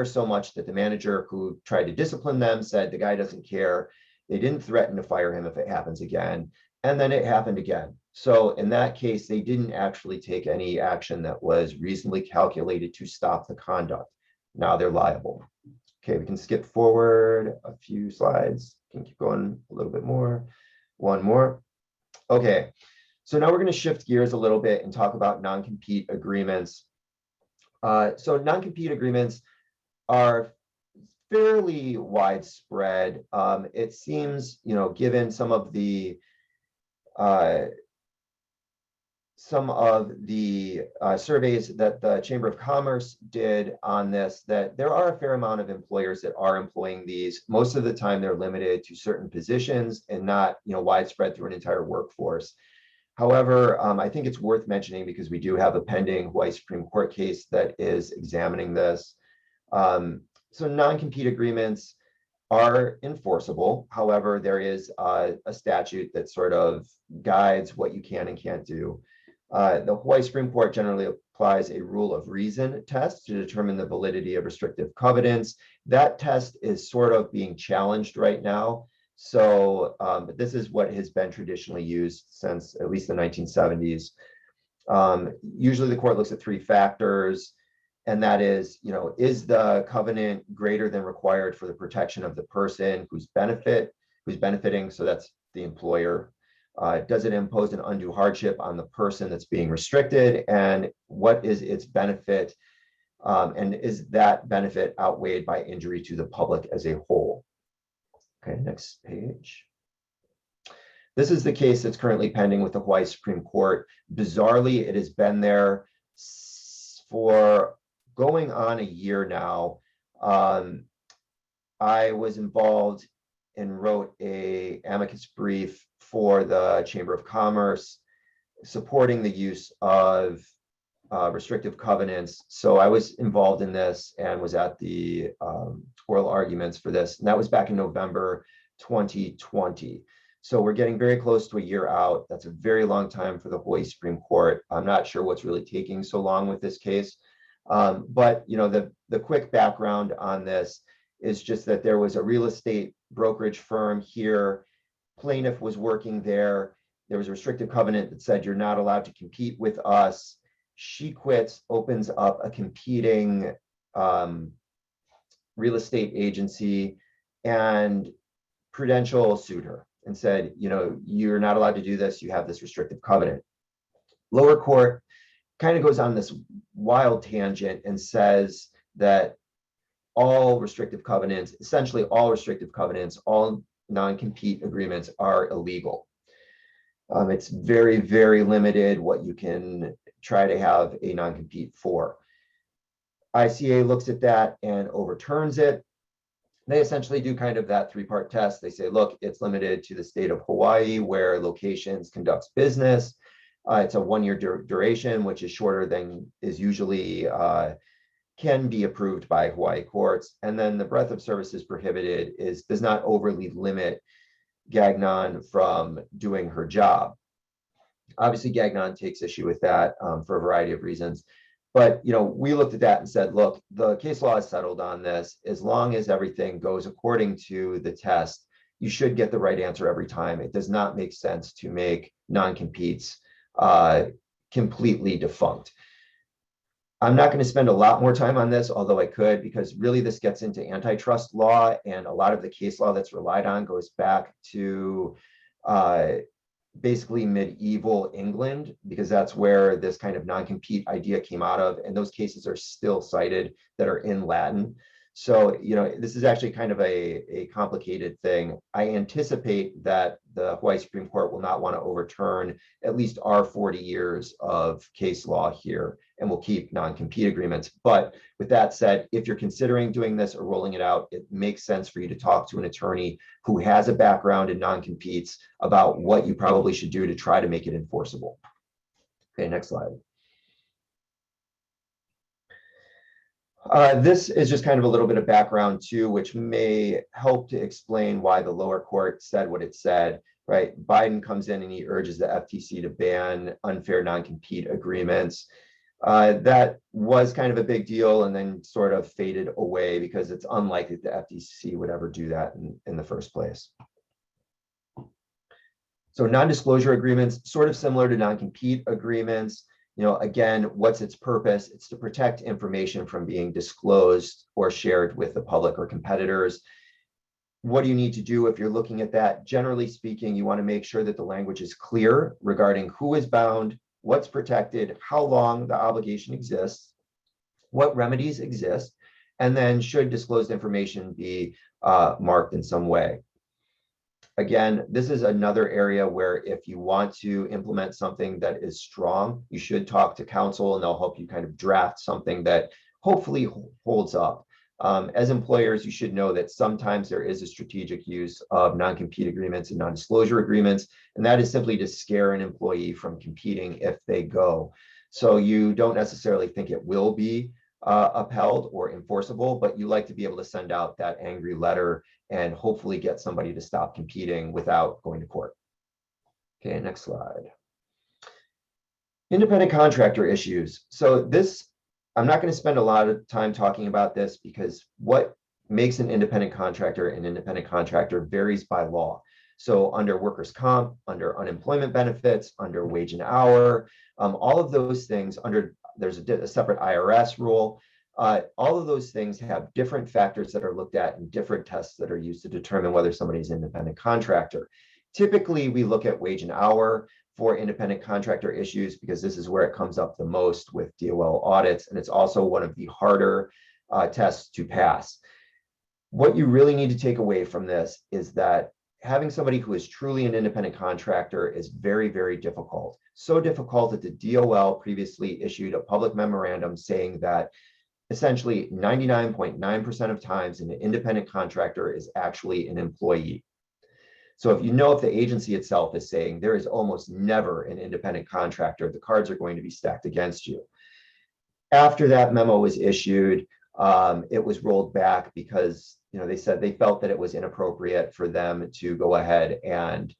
so much that the manager who tried to discipline them said the guy doesn't care. They didn't threaten to fire him if it happens again. And then it happened again. So in that case, they didn't actually take any action that was reasonably calculated to stop the conduct. Now they're liable. Okay, we can skip forward a few slides. Can keep going a little bit more. One more. Okay, so now we're going to shift gears a little bit and talk about non-compete agreements. So non-compete agreements are fairly widespread. It seems, given some of the surveys that the Chamber of Commerce did on this, that there are a fair amount of employers that are employing these. Most of the time they're limited to certain positions and not widespread through an entire workforce. However, I think it's worth mentioning because we do have a pending Hawaii Supreme Court case that is examining this. So non-compete agreements are enforceable. However, there is a statute that sort of guides what you can and can't do. The Hawaii Supreme Court generally applies a rule of reason test to determine the validity of restrictive covenants. That test is sort of being challenged right now. So this is what has been traditionally used since at least the 1970s. Usually the court looks at three factors, and that is the covenant greater than required for the protection of the person who's benefiting? So that's the employer. Does it impose an undue hardship on the person that's being restricted? And what is its benefit? And is that benefit outweighed by injury to the public as a whole? Okay, next page. This is the case that's currently pending with the Hawaii Supreme Court. Bizarrely, it has been there for going on a year now. I was involved and wrote an amicus brief for the Chamber of Commerce supporting the use of restrictive covenants. So I was involved in this and was at the oral arguments for this. And that was back in November 2020. So we're getting very close to a year out. That's a very long time for the Hawaii Supreme Court. I'm not sure what's really taking so long with this case. But the quick background on this is just that there was a real estate brokerage firm here. Plaintiff was working there. There was a restrictive covenant that said you're not allowed to compete with us. She quits, opens up a competing real estate agency, and Prudential sued her and said, you're not allowed to do this. You have this restrictive covenant. Lower court kind of goes on this wild tangent and says that all restrictive covenants, essentially all restrictive covenants, all non-compete agreements are illegal. It's very, very limited what you can try to have a non-compete for. ICA looks at that and overturns it. They essentially do kind of that three-part test. They say, look, it's limited to the state of Hawaii where Locations conducts business. It's a one-year duration, which is shorter than is usually can be approved by Hawaii courts. And then the breadth of services prohibited does not overly limit Gagnon from doing her job. Obviously, Gagnon takes issue with that for a variety of reasons. But we looked at that and said, look, the case law is settled on this. As long as everything goes according to the test, you should get the right answer every time. It does not make sense to make non-competes completely defunct. I'm not going to spend a lot more time on this, although I could, because really this gets into antitrust law, and a lot of the case law that's relied on goes back to basically medieval England, because that's where this kind of non-compete idea came out of, and those cases are still cited that are in Latin. So, this is actually kind of a complicated thing. I anticipate that the Hawaii Supreme Court will not want to overturn at least our 40 years of case law here, and will keep non-compete agreements. But with that said, if you're considering doing this or rolling it out, it makes sense for you to talk to an attorney who has a background in non-competes about what you probably should do to try to make it enforceable. Okay, next slide. This is just kind of a little bit of background too, which may help to explain why the lower court said what it said, right? Biden comes in and he urges the FTC to ban unfair non-compete agreements. That was kind of a big deal and then sort of faded away because it's unlikely the FTC would ever do that in the first place. So non-disclosure agreements, sort of similar to non-compete agreements. Again, what's its purpose? It's to protect information from being disclosed or shared with the public or competitors. What do you need to do if you're looking at that? Generally speaking, you want to make sure that the language is clear regarding who is bound, what's protected, how long the obligation exists, what remedies exist, and then should disclosed information be marked in some way. Again, this is another area where if you want to implement something that is strong, you should talk to counsel and they'll help you kind of draft something that hopefully holds up. As employers, you should know that sometimes there is a strategic use of non-compete agreements and non-disclosure agreements, and that is simply to scare an employee from competing if they go. So you don't necessarily think it will be upheld or enforceable, but you like to be able to send out that angry letter and hopefully get somebody to stop competing without going to court. Okay, next slide. Independent contractor issues. So this, I'm not going to spend a lot of time talking about this because what makes an independent contractor varies by law. So under workers' comp, under unemployment benefits, under wage and hour, all of those things there's a separate IRS rule. All of those things have different factors that are looked at and different tests that are used to determine whether somebody's an independent contractor. Typically, we look at wage and hour for independent contractor issues because this is where it comes up the most with DOL audits, and it's also one of the harder tests to pass. What you really need to take away from this is that having somebody who is truly an independent contractor is very, very difficult. So difficult that the DOL previously issued a public memorandum saying that essentially 99.9% of times an independent contractor is actually an employee. So if the agency itself is saying there is almost never an independent contractor, the cards are going to be stacked against you. After that memo was issued, it was rolled back because they said they felt that it was inappropriate for them to go ahead and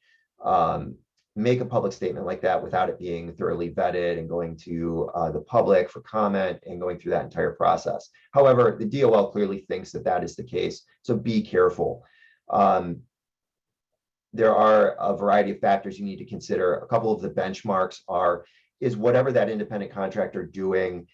make a public statement like that without it being thoroughly vetted and going to the public for comment and going through that entire process. However, the DOL clearly thinks that that is the case, so be careful. There are a variety of factors you need to consider. A couple of the benchmarks is whatever that independent contractor doing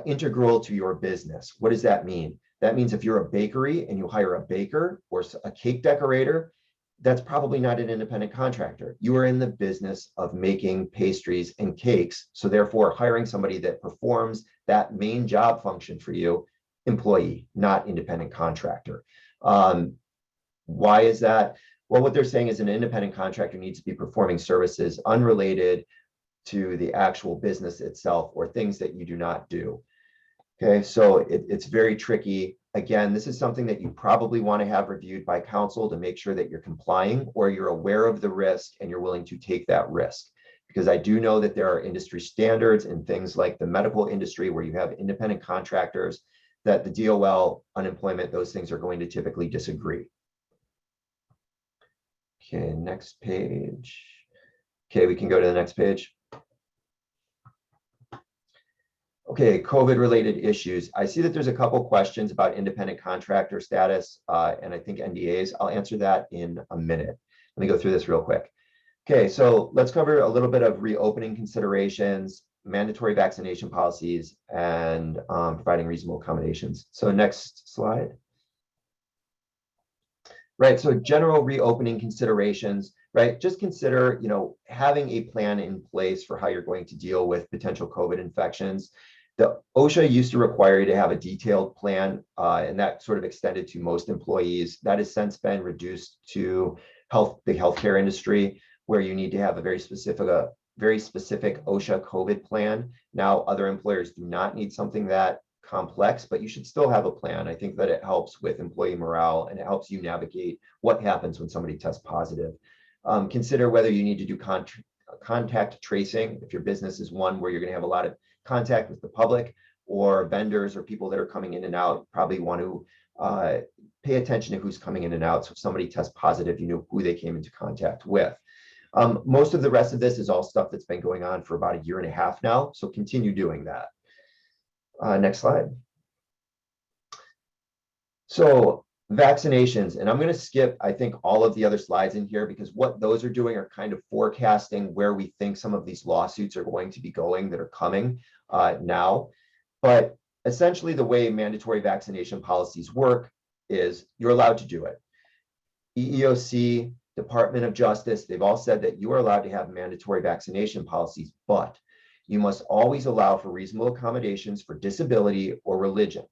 integral to your business? What does that mean? That means if you're a bakery and you hire a baker or a cake decorator, that's probably not an independent contractor. You are in the business of making pastries and cakes. So therefore, hiring somebody that performs that main job function for you, employee, not independent contractor. Why is that? Well, what they're saying is an independent contractor needs to be performing services unrelated to the actual business itself or things that you do not do. Okay, so it's very tricky. Again, this is something that you probably want to have reviewed by counsel to make sure that you're complying or you're aware of the risk and you're willing to take that risk. Because I do know that there are industry standards in things like the medical industry where you have independent contractors that the DOL, unemployment, those things are going to typically disagree. Okay, next page. Okay, we can go to the next page. Okay, COVID-related issues. I see that there's a couple questions about independent contractor status and I think NDAs. I'll answer that in a minute. Let me go through this real quick. Okay, so let's cover a little bit of reopening considerations, mandatory vaccination policies, and providing reasonable accommodations. So next slide. Right, so general reopening considerations, right? Just consider, you know, having a plan in place for how you're going to deal with potential COVID infections. The OSHA used to require you to have a detailed plan, and that sort of extended to most employees. That has since been reduced to the healthcare industry, where you need to have a very specific OSHA COVID plan. Now, other employers do not need something that complex, but you should still have a plan. I think that it helps with employee morale and it helps you navigate what happens when somebody tests positive. Consider whether you need to do contact tracing. If your business is one where you're going to have a lot of contact with the public or vendors or people that are coming in and out, probably want to pay attention to who's coming in and out. So if somebody tests positive, you know who they came into contact with. Most of the rest of this is all stuff that's been going on for about 1.5 years now. So continue doing that. Next slide. So vaccinations, and I'm going to skip, I think, all of the other slides in here because what those are doing are kind of forecasting where we think some of these lawsuits are going to be going that are coming now. But essentially the way mandatory vaccination policies work is you're allowed to do it. EEOC, Department of Justice, they've all said that you are allowed to have mandatory vaccination policies, but you must always allow for reasonable accommodations for disability or religion.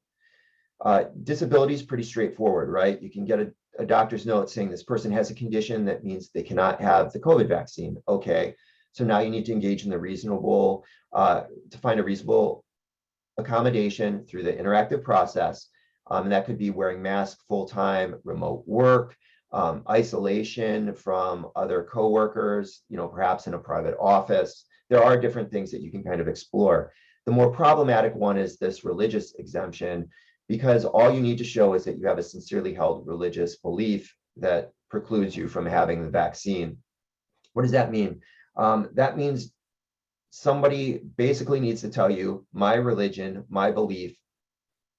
Disability is pretty straightforward, right? You can get a doctor's note saying this person has a condition that means they cannot have the COVID vaccine. Okay, so now you need to engage in the reasonable, to find a reasonable accommodation through the interactive process. And that could be wearing masks full-time, remote work, isolation from other coworkers, you know, perhaps in a private office. There are different things that you can kind of explore. The more problematic one is this religious exemption, because all you need to show is that you have a sincerely held religious belief that precludes you from having the vaccine. What does that mean? That means somebody basically needs to tell you, my religion, my belief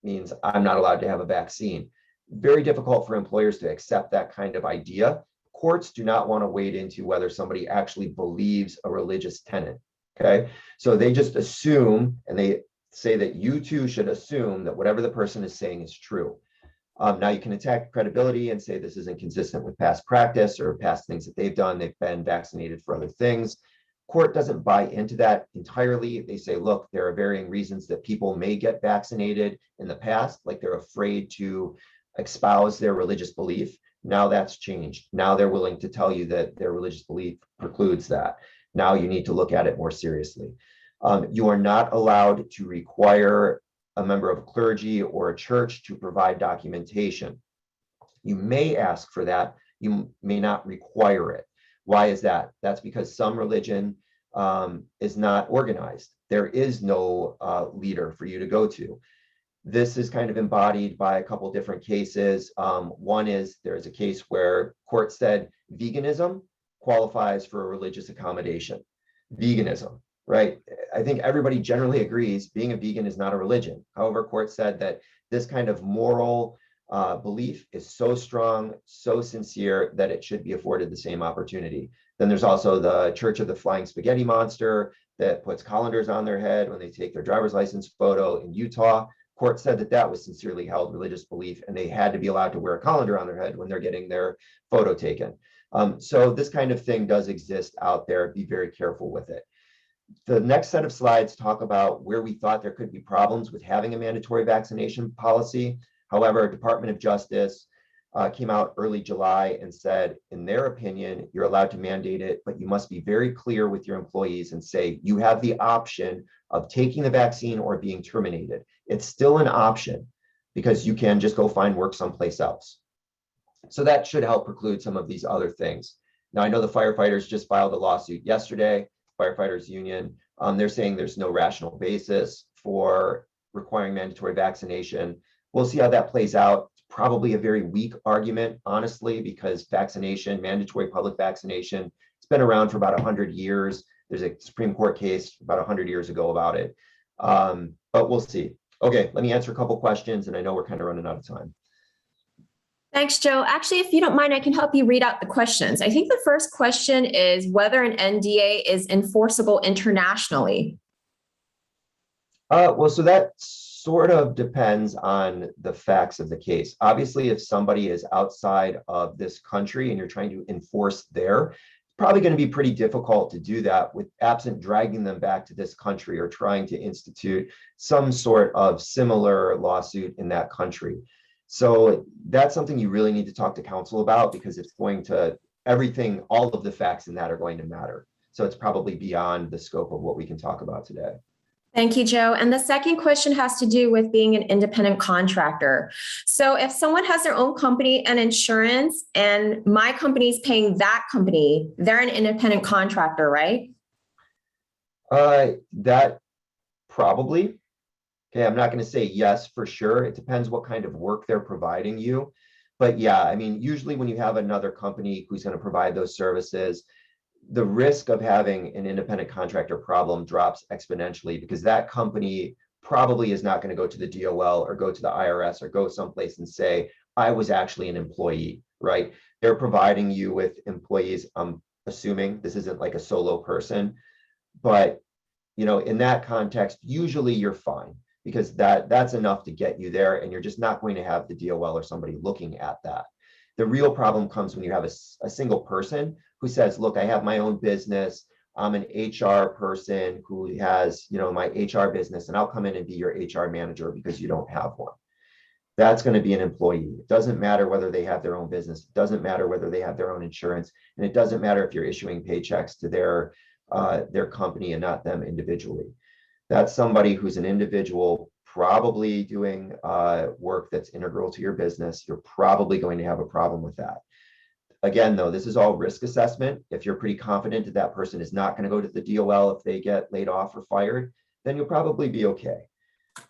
means I'm not allowed to have a vaccine. Very difficult for employers to accept that kind of idea. Courts do not want to wade into whether somebody actually believes a religious tenet, okay? So they just assume, and they say that you too should assume that whatever the person is saying is true. Now you can attack credibility and say this isn't consistent with past practice or past things that they've done. They've been vaccinated for other things. Court doesn't buy into that entirely. They say, look, there are varying reasons that people may get vaccinated in the past, like they're afraid to espouse their religious belief. Now that's changed. Now they're willing to tell you that their religious belief precludes that. Now you need to look at it more seriously. You are not allowed to require a member of clergy or a church to provide documentation. You may ask for that. You may not require it. Why is that? That's because some religion is not organized. There is no leader for you to go to. This is kind of embodied by a couple different cases. One is there's a case where court said veganism qualifies for a religious accommodation. Veganism, right? I think everybody generally agrees being a vegan is not a religion. However, court said that this kind of moral belief is so strong, so sincere that it should be afforded the same opportunity. Then there's also the Church of the Flying Spaghetti Monster that puts colanders on their head when they take their driver's license photo in Utah. Court said that that was sincerely held religious belief and they had to be allowed to wear a colander on their head when they're getting their photo taken. So this kind of thing does exist out there. Be very careful with it. The next set of slides talk about where we thought there could be problems with having a mandatory vaccination policy. However, Department of Justice came out early July and said, in their opinion, you're allowed to mandate it, but you must be very clear with your employees and say you have the option of taking the vaccine or being terminated. It's still an option because you can just go find work someplace else. So that should help preclude some of these other things. Now, I know the firefighters just filed a lawsuit yesterday, firefighters union. They're saying there's no rational basis for requiring mandatory vaccination. We'll see how that plays out. It's probably a very weak argument, honestly, because vaccination, mandatory public vaccination, it's been around for about 100 years. There's a Supreme Court case about 100 years ago about it. But we'll see. Okay, let me answer a couple questions, and I know we're kind of running out of time. Thanks, Joe. Actually, if you don't mind, I can help you read out the questions. I think the first question is whether an NDA is enforceable internationally. Well, so that sort of depends on the facts of the case. Obviously, if somebody is outside of this country and you're trying to enforce there, it's probably going to be pretty difficult to do that with absent dragging them back to this country or trying to institute some sort of similar lawsuit in that country. So that's something you really need to talk to counsel about, because it's going to, everything, all of the facts in that are going to matter. So it's probably beyond the scope of what we can talk about today. Thank you, Joe. And the second question has to do with being an independent contractor. So if someone has their own company and insurance and my company is paying that company, they're an independent contractor, right? That probably. Okay, I'm not going to say yes for sure. It depends what kind of work they're providing you. But yeah, I mean, usually when you have another company who's going to provide those services, the risk of having an independent contractor problem drops exponentially, because that company probably is not going to go to the DOL or go to the IRS or go someplace and say, I was actually an employee, right? They're providing you with employees. I'm assuming this isn't like a solo person, but you know, in that context, usually you're fine, because that's enough to get you there, and you're just not going to have the DOL or somebody looking at that. The real problem comes when you have a single person who says, look, I have my own business. I'm an HR person who has, you know, my HR business, and I'll come in and be your HR manager because you don't have one. That's going to be an employee. It doesn't matter whether they have their own business. It doesn't matter whether they have their own insurance. And it doesn't matter if you're issuing paychecks to their company and not them individually. That's somebody who's an individual, probably doing work that's integral to your business. You're probably going to have a problem with that. Again, though, this is all risk assessment. If you're pretty confident that that person is not going to go to the DOL if they get laid off or fired, then you'll probably be okay.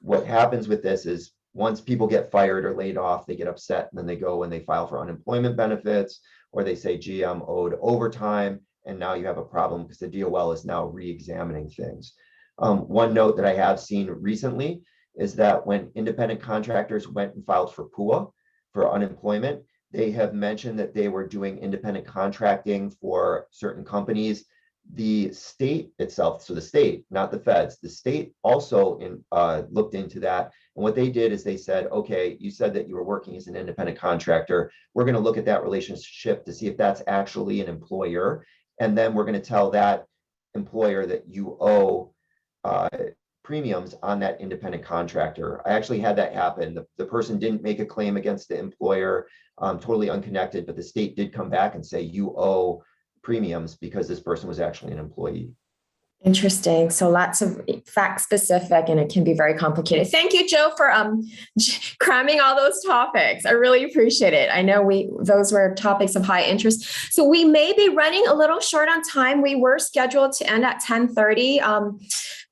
What happens with this is once people get fired or laid off, they get upset, and then they go and they file for unemployment benefits, or they say, gee, I'm owed overtime, and now you have a problem because the DOL is now re-examining things. One note that I have seen recently is that when independent contractors went and filed for PUA, for unemployment, they have mentioned that they were doing independent contracting for certain companies. The state itself, so the state, not the feds, the state also looked into that. And what they did is they said, okay, you said that you were working as an independent contractor. We're going to look at that relationship to see if that's actually an employer. And then we're going to tell that employer that you owe premiums on that independent contractor. I actually had that happen. The person didn't make a claim against the employer, totally unconnected, but the state did come back and say you owe premiums because this person was actually an employee. Interesting. So lots of fact specific, and it can be very complicated. Thank you, Joe, for cramming all those topics. I really appreciate it. I know those were topics of high interest. So we may be running a little short on time. We were scheduled to end at 10:30.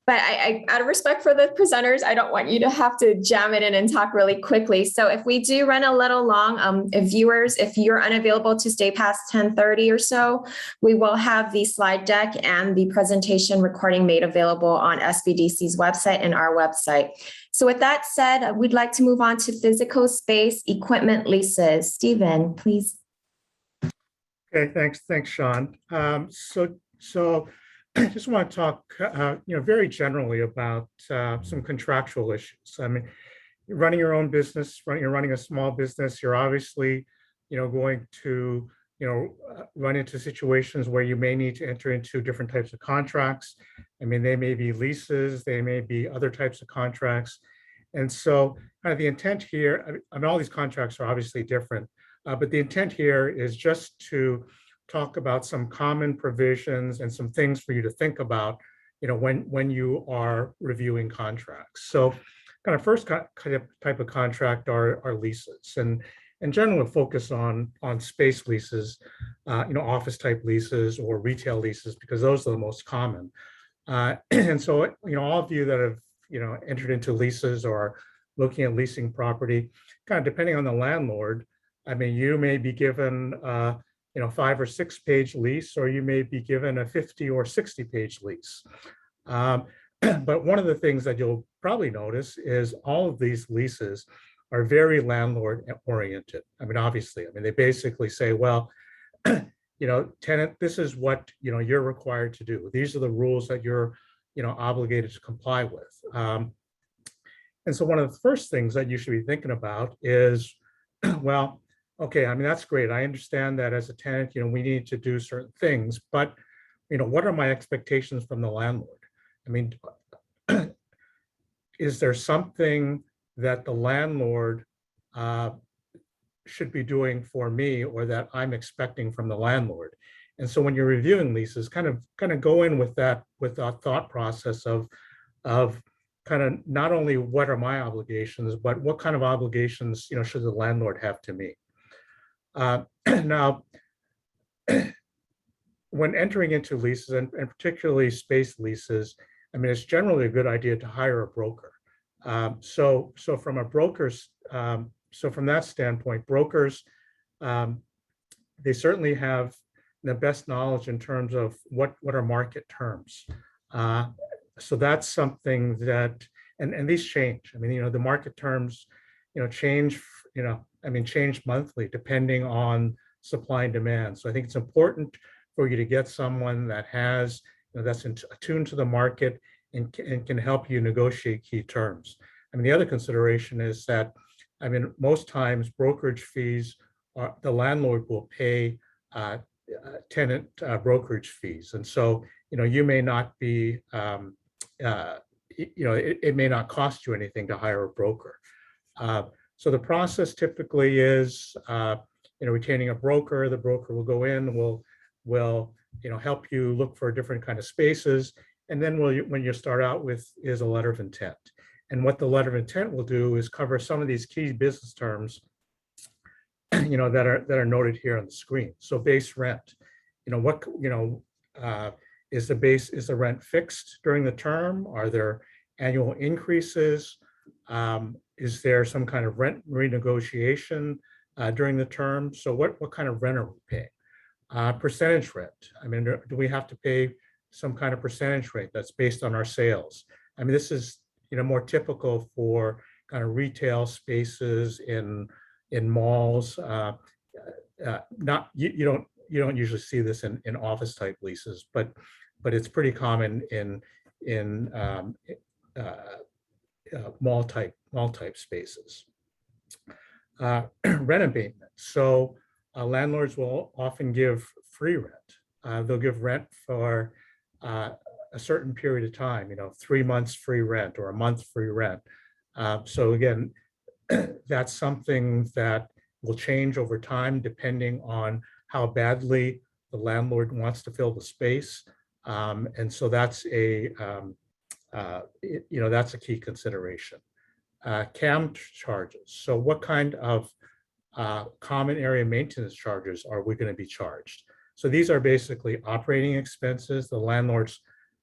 But I, out of respect for the presenters, I don't want you to have to jam it in and talk really quickly. So if we do run a little long, if you're unavailable to stay past 10:30 or so, we will have the slide deck and the presentation recording made available on SBDC's website and our website. So with that said, we'd like to move on to physical space equipment leases. Stephen, please. Okay, thanks, Shan. So I just want to talk, very generally about some contractual issues. I mean, you're running your own business, you're running a small business. You're obviously, going to, run into situations where you may need to enter into different types of contracts. I mean, they may be leases, they may be other types of contracts, and so kind of the intent here. I mean, all these contracts are obviously different, but the intent here is just to talk about some common provisions and some things for you to think about, when you are reviewing contracts. So kind of first type of contract are leases, and in general, we'll focus on space leases, office type leases or retail leases, because those are the most common. And so, all of you that have entered into leases or looking at leasing property, kind of depending on the landlord. I mean, you may be given 5 or 6 page lease, or you may be given a 50 or 60 page lease. But one of the things that you'll probably notice is all of these leases are very landlord oriented. I mean, obviously, they basically say, well, tenant, this is what, you're required to do. These are the rules that you're, obligated to comply with. And so one of the first things that you should be thinking about is, well, okay, that's great. I understand that as a tenant, we need to do certain things, but, what are my expectations from the landlord? Is there something that the landlord should be doing for me, or that I'm expecting from the landlord? And so when you're reviewing leases, kind of go in with that thought process of kind of not only what are my obligations, but what kind of obligations should the landlord have to me. Now, when entering into leases, and particularly space leases, it's generally a good idea to hire a broker. So from a broker's, so from that standpoint, brokers, they certainly have the best knowledge in terms of what are market terms. So that's something that, and these change. The market terms, change, change monthly depending on supply and demand. So I think it's important for you to get someone that has, that's attuned to the market and can help you negotiate key terms. The other consideration is that, most times brokerage fees, the landlord will pay tenant brokerage fees. And so, you may not be, it may not cost you anything to hire a broker. So the process typically is, retaining a broker. The broker will go in, will help you look for different kind of spaces. And then when you start out with is a letter of intent. And what the letter of intent will do is cover some of these key business terms, that are noted here on the screen. So base rent, is the rent fixed during the term? Are there annual increases? Is there some kind of rent renegotiation during the term? So what kind of rent are we paying? Percentage rent. Do we have to pay some kind of percentage rate that's based on our sales? This is more typical for kind of retail spaces in malls. Not you don't usually see this in office type leases, but it's pretty common in mall type spaces. Rent abatement. So landlords will often give free rent. They'll give rent for a certain period of time, 3 months free rent or a month free rent. So again, that's something that will change over time depending on how badly the landlord wants to fill the space. And so that's that's a key consideration. CAM charges. So what kind of common area maintenance charges are we going to be charged? So these are basically operating expenses, the landlord's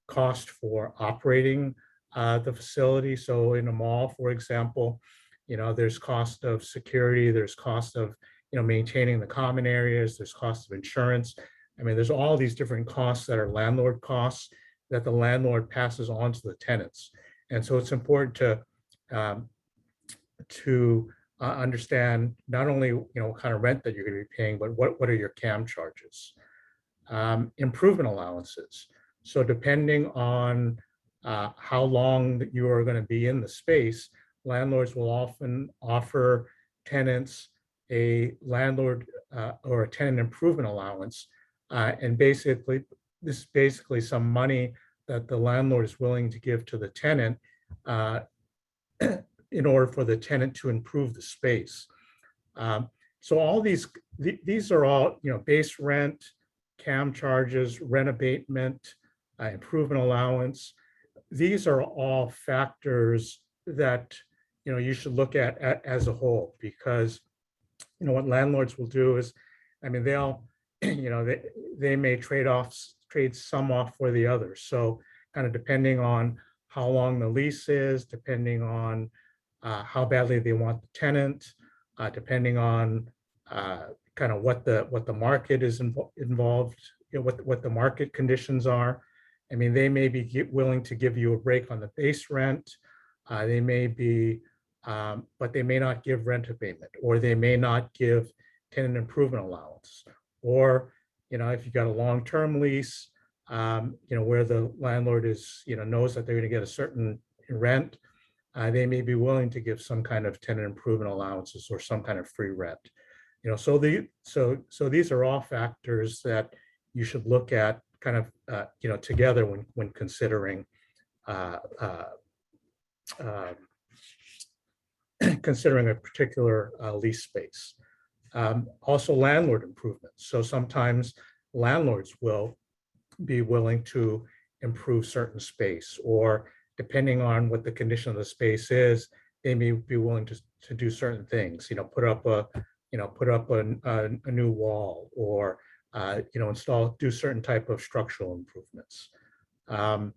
cost for operating the facility. So in a mall, for example, there's cost of security, there's cost of maintaining the common areas, there's cost of insurance. There's all these different costs that are landlord costs that the landlord passes on to the tenants. And so it's important to understand not only what kind of rent that you're going to be paying, but what are your CAM charges. Improvement allowances. So depending on how long that you are going to be in the space, landlords will often offer tenants a landlord or a tenant improvement allowance. And basically, this is basically some money that the landlord is willing to give to the tenant in order for the tenant to improve the space. So all these are all, base rent, CAM charges, rent abatement, improvement allowance. These are all factors that you should look at as a whole, because what landlords will do is, they'll they may trade some off for the other. So kind of depending on how long the lease is, depending on how badly they want the tenant, depending on kind of what the market is involved, what the market conditions are. I mean, they may be willing to give you a break on the base rent. They may be, but they may not give rent abatement, or they may not give tenant improvement allowance. Or, if you got a long-term lease, where the landlord is, knows that they're going to get a certain rent, they may be willing to give some kind of tenant improvement allowances or some kind of free rent. So these are all factors that you should look at kind of, together when considering considering a particular lease space. Also landlord improvements. So sometimes landlords will be willing to improve certain space, or depending on what the condition of the space is, they may be willing to do certain things, put up a new wall, or do certain type of structural improvements. And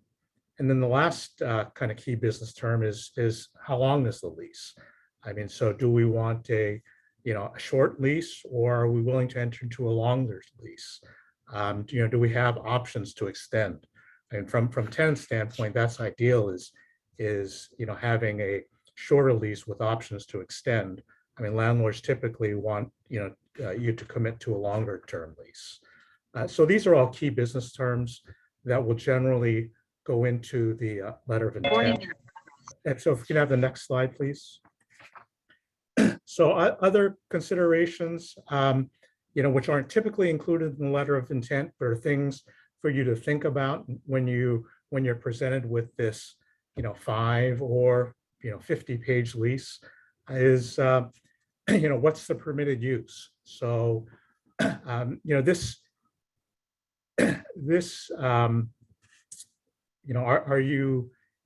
then the last kind of key business term is how long is the lease? I mean, so do we want a short lease, or are we willing to enter into a longer lease? Do we have options to extend? And from tenant standpoint, that's ideal, is having a shorter lease with options to extend. I mean, landlords typically want you to commit to a longer term lease. So these are all key business terms that will generally go into the letter of intent. And so if you can have the next slide, please. So other considerations, which aren't typically included in the letter of intent, but are things for you to think about when you're presented with this, 5 or 50-page lease, is what's the permitted use? So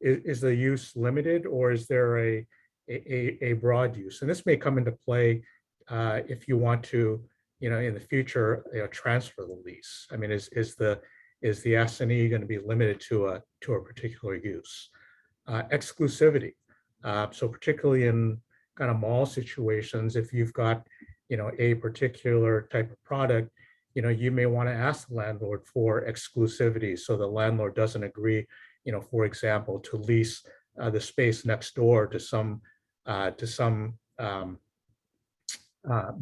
is the use limited, or is there a broad use? And this may come into play if you want to, in the future, transfer the lease. I mean, is the S&E going to be limited to a particular use? Exclusivity. So particularly in kind of mall situations, if you've got, a particular type of product, you may want to ask the landlord for exclusivity, so the landlord doesn't agree, for example, to lease the space next door to some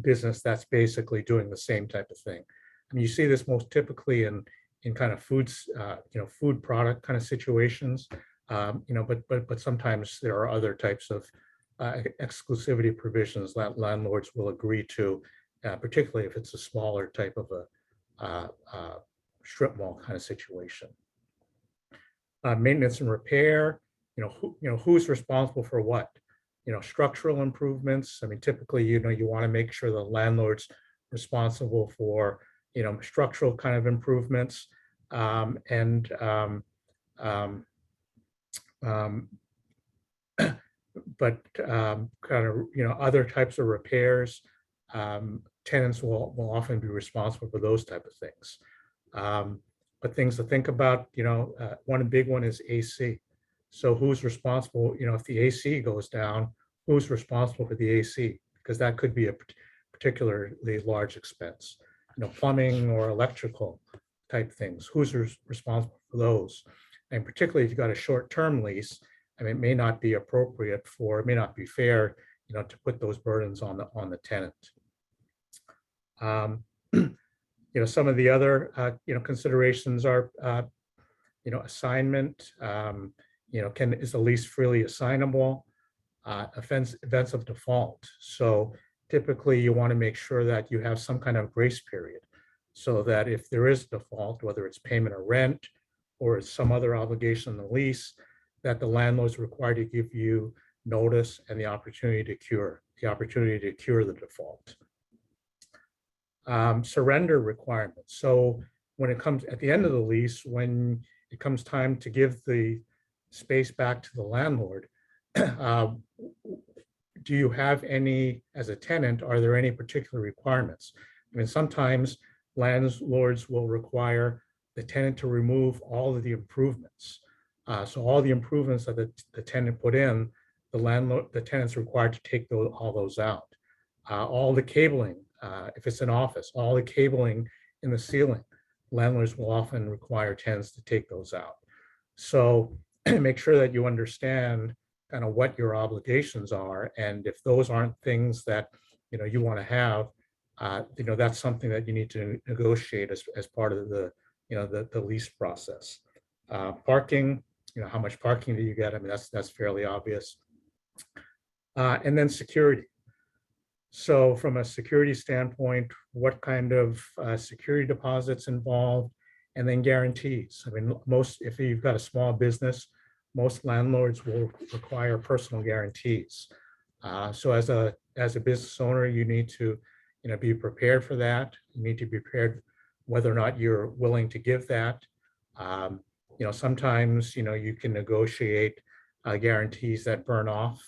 business that's basically doing the same type of thing. I mean, you see this most typically in kind of foods, food product kind of situations, but sometimes there are other types of exclusivity provisions that landlords will agree to, particularly if it's a smaller type of a strip mall kind of situation. Maintenance and repair, who's responsible for what? Structural improvements. I mean, typically, you want to make sure the landlord's responsible for, structural kind of improvements, but kind of, other types of repairs, tenants will often be responsible for those type of things. But things to think about, one big one is AC. So who's responsible, if the AC goes down, who's responsible for the AC? Because that could be a particularly large expense. Plumbing or electrical type things, who's responsible for those? And particularly if you've got a short-term lease, I mean, it may not be appropriate it may not be fair, to put those burdens on the tenant. Some of the other, considerations are, assignment. Is the lease freely assignable? Events of default. So typically you want to make sure that you have some kind of grace period, so that if there is default, whether it's payment of rent or some other obligation in the lease, that the landlord is required to give you notice and the opportunity to cure the default. Surrender requirements. So when it comes at the end of the lease, when it comes time to give the space back to the landlord, do you have any, as a tenant, are there any particular requirements? I mean, sometimes landlords will require the tenant to remove all of the improvements. So all the improvements that the tenant put in, the tenant's required to take all those out. All the cabling, if it's an office, all the cabling in the ceiling, landlords will often require tenants to take those out. So make sure that you understand kind of what your obligations are, and if those aren't things that you want to have, that's something that you need to negotiate as part of the lease process. Parking, how much parking do you get? I mean, that's fairly obvious. And then security. So from a security standpoint, what kind of security deposits involved, and then guarantees. I mean, if you've got a small business, most landlords will require personal guarantees. So as a business owner, you need to be prepared for that. You need to be prepared whether or not you're willing to give that. Sometimes you can negotiate guarantees that burn off.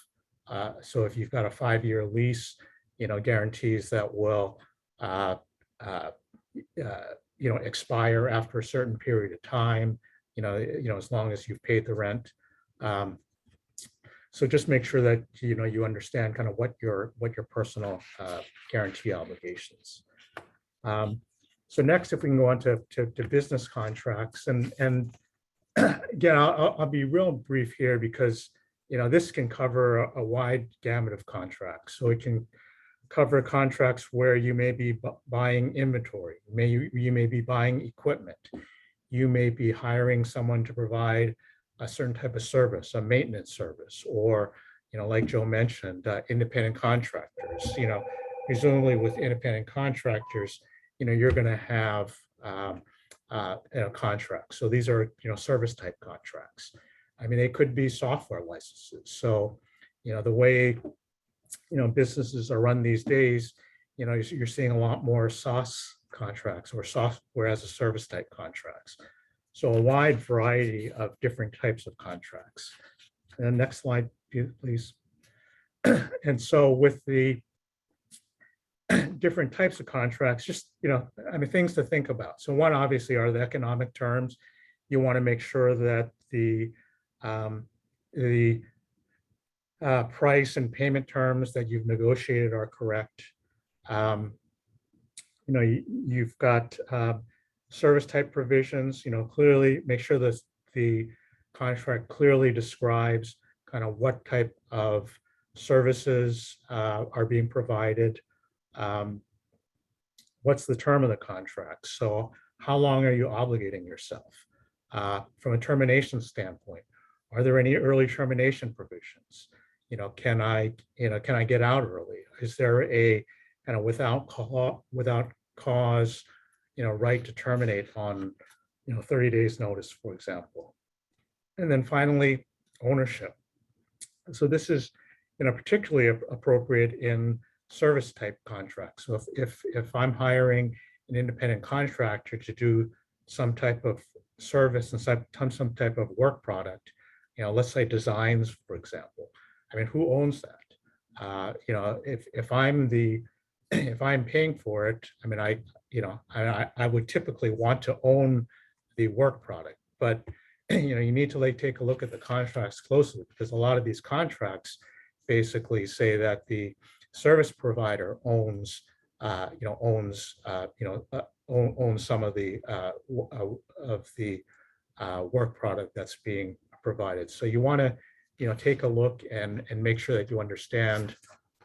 So if you've got a 5-year lease, guarantees that will expire after a certain period of time, as long as you've paid the rent. So just make sure that you understand kind of what your personal guarantee obligations. So next, if we can go on to business contracts, and again, I'll be real brief here because this can cover a wide gamut of contracts. So it can cover contracts where you may be buying inventory, you may be buying equipment, you may be hiring someone to provide a certain type of service, a maintenance service, or like Joe mentioned, independent contractors. Presumably with independent contractors, you're going to have contracts. So these are service type contracts. I mean, they could be software licenses. So the way businesses are run these days, you're seeing a lot more SaaS contracts or software as a service type contracts. So a wide variety of different types of contracts. And next slide, please. And so with the different types of contracts, just, things to think about. So one, obviously, are the economic terms. You want to make sure that the price and payment terms that you've negotiated are correct. You've got service type provisions, clearly make sure that the contract clearly describes kind of what type of services are being provided. What's the term of the contract? So how long are you obligating yourself? From a termination standpoint, are there any early termination provisions? Can I get out early? Is there a kind of without cause, right to terminate on, 30 days notice, for example? And then finally, ownership. So this is, particularly appropriate in service type contracts. So if I'm hiring an independent contractor to do some type of service and some type of work product, let's say designs, for example. I mean, who owns that? If I'm paying for it, I mean, I would typically want to own the work product, but you need to take a look at the contracts closely, because a lot of these contracts basically say that the service provider owns some of the work product that's being provided. So you want to take a look and make sure that you understand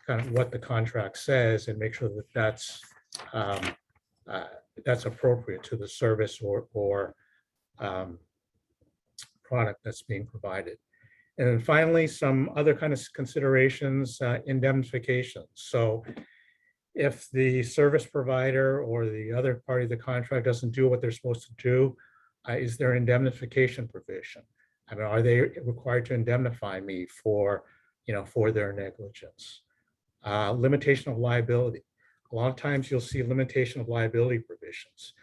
kind of what the contract says, and make sure that that's appropriate to the service or product that's being provided. And then finally, some other kind of considerations, indemnification. So if the service provider or the other party of the contract doesn't do what they're supposed to do, is there indemnification provision? I mean, are they required to indemnify me for their negligence? Limitation of liability. A lot of times you'll see limitation of liability provisions,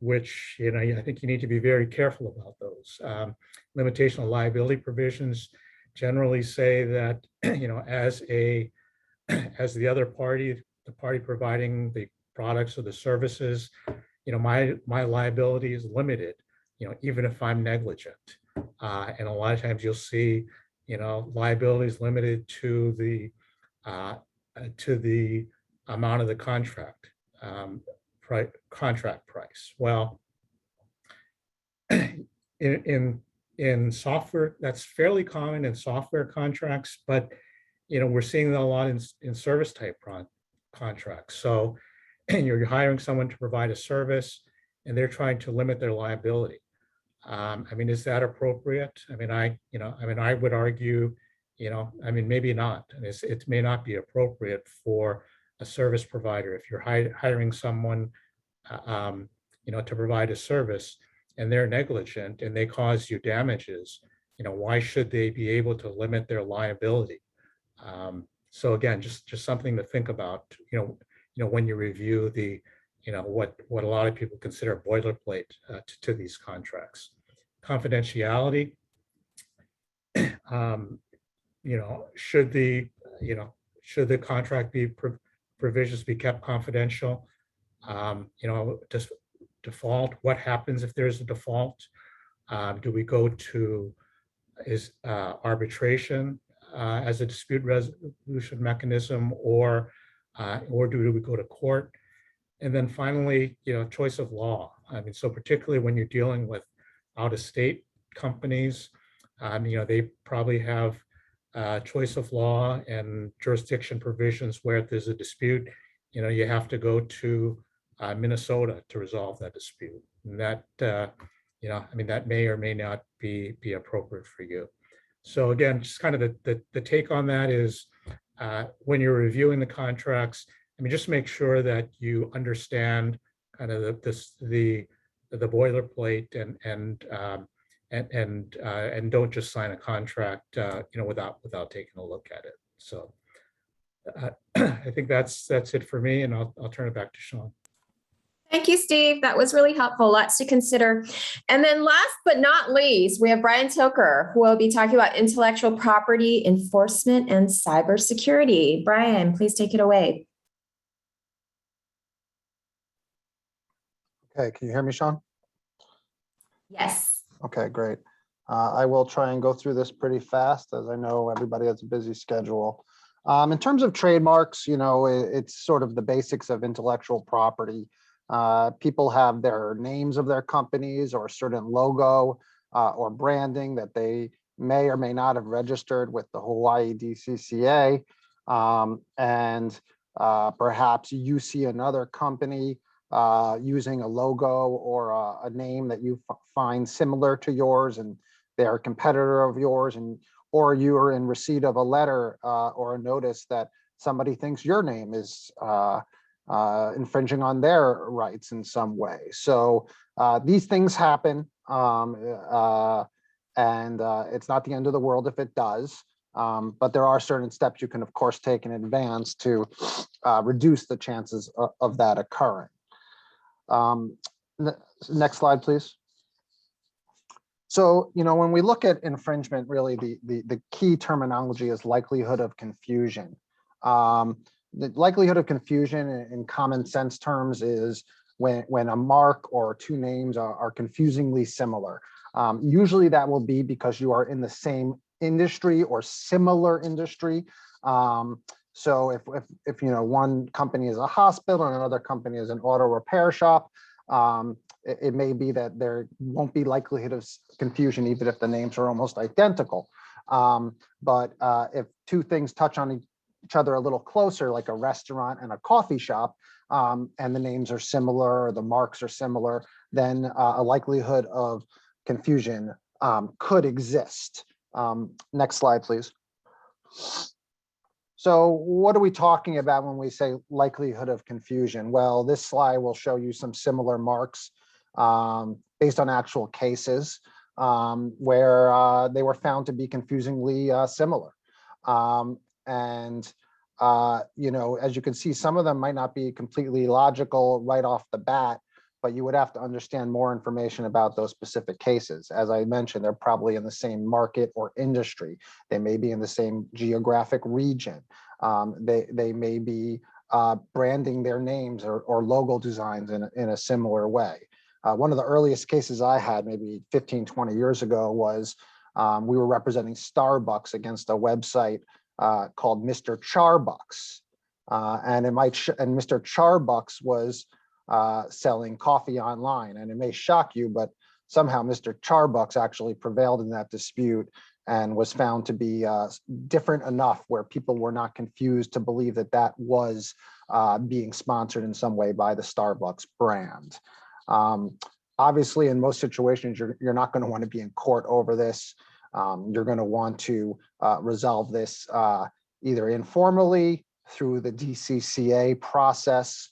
which, I think you need to be very careful about those. Limitation of liability provisions generally say that, as the other party, the party providing the products or the services, my liability is limited even if I'm negligent. And a lot of times you'll see, liability is limited to the amount of the contract, contract price. Well, in software, that's fairly common in software contracts, but we're seeing that a lot in service type contracts. So you're hiring someone to provide a service and they're trying to limit their liability. Is that appropriate? I would argue, maybe not. It may not be appropriate for a service provider. If you're hiring someone, to provide a service and they're negligent and they cause you damages, why should they be able to limit their liability? So again, just something to think about, when you review the, what a lot of people consider boilerplate to these contracts. Confidentiality, should the contract be provisions be kept confidential? Just default, what happens if there's a default? Do we go to arbitration as a dispute resolution mechanism, or do we go to court? And then finally, choice of law. So particularly when you're dealing with out-of-state companies, they probably have choice of law and jurisdiction provisions where if there's a dispute, you have to go to Minnesota to resolve that dispute. And that, that may or may not be appropriate for you. So again, just kind of the take on that is when you're reviewing the contracts, just make sure that you understand kind of the boilerplate and don't just sign a contract, without taking a look at it. So I think that's it for me, and I'll turn it back to Shan. Thank you, Steve. That was really helpful. Lots to consider. And then last but not least, we have Brian Tilker, who will be talking about intellectual property enforcement and cybersecurity. Brian, please take it away. Okay, can you hear me, Shan? Yes. Okay, great. I will try and go through this pretty fast, as I know everybody has a busy schedule. In terms of trademarks, it's sort of the basics of intellectual property. People have their names of their companies or a certain logo or branding that they may or may not have registered with the Hawaii DCCA. And perhaps you see another company using a logo or a name that you find similar to yours, and they're a competitor of yours, or you are in receipt of a letter or a notice that somebody thinks your name is infringing on their rights in some way. So these things happen, and it's not the end of the world if it does. But there are certain steps you can, of course, take in advance to reduce the chances of that occurring. Next slide, please. So, when we look at infringement, really the key terminology is likelihood of confusion. The likelihood of confusion in common sense terms is when a mark or two names are confusingly similar. Usually that will be because you are in the same industry or similar industry. So if one company is a hospital and another company is an auto repair shop, it may be that there won't be likelihood of confusion even if the names are almost identical. But if two things touch on each other a little closer, like a restaurant and a coffee shop, and the names are similar or the marks are similar, then a likelihood of confusion could exist. Next slide, please. So what are we talking about when we say likelihood of confusion? Well, this slide will show you some similar marks based on actual cases where they were found to be confusingly similar. As you can see, some of them might not be completely logical right off the bat, but you would have to understand more information about those specific cases. As I mentioned, they're probably in the same market or industry. They may be in the same geographic region. They may be branding their names or logo designs in a similar way. One of the earliest cases I had maybe 15, 20 years ago was we were representing Starbucks against a website called Mr. Charbucks. And Mr. Charbucks was selling coffee online. And it may shock you, but somehow Mr. Charbucks actually prevailed in that dispute and was found to be different enough where people were not confused to believe that that was being sponsored in some way by the Starbucks brand. Obviously, in most situations, you're not going to want to be in court over this. You're going to want to resolve this either informally through the DCCA process,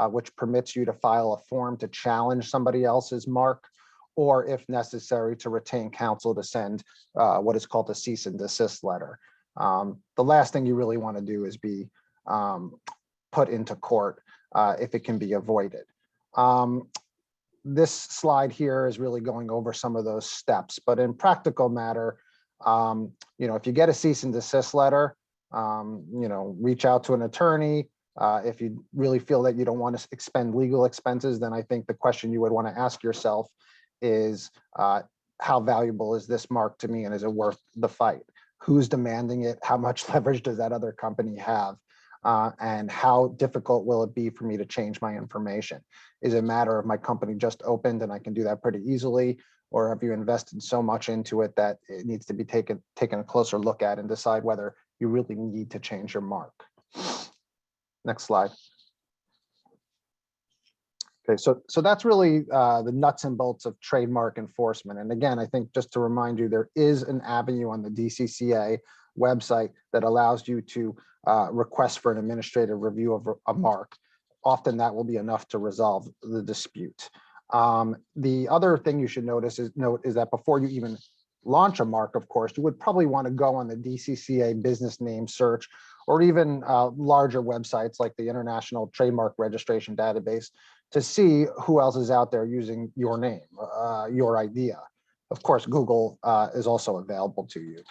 which permits you to file a form to challenge somebody else's mark, or if necessary, to retain counsel to send what is called a cease and desist letter. The last thing you really want to do is be put into court if it can be avoided. This slide here is really going over some of those steps, but in practical matter, if you get a cease and desist letter, reach out to an attorney. If you really feel that you don't want to expend legal expenses, then I think the question you would want to ask yourself is how valuable is this mark to me, and is it worth the fight? Who's demanding it? How much leverage does that other company have? And how difficult will it be for me to change my information? Is it a matter of my company just opened and I can do that pretty easily? Or have you invested so much into it that it needs to be taken a closer look at and decide whether you really need to change your mark? Next slide. Okay, so that's really the nuts and bolts of trademark enforcement. And again, I think just to remind you, there is an avenue on the DCCA website that allows you to request for an administrative review of a mark. Often that will be enough to resolve the dispute. The other thing you should note is that before you even launch a mark, of course, you would probably want to go on the DCCA business name search, or even larger websites like the International Trademark Registration Database, to see who else is out there using your name, your idea. Of course, Google is also available to you.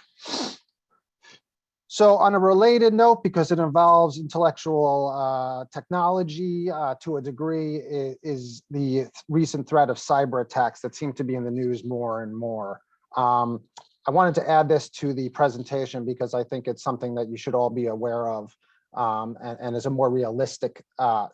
So on a related note, because it involves intellectual technology to a degree, is the recent threat of cyber attacks that seem to be in the news more and more. I wanted to add this to the presentation because I think it's something that you should all be aware of, and is a more realistic,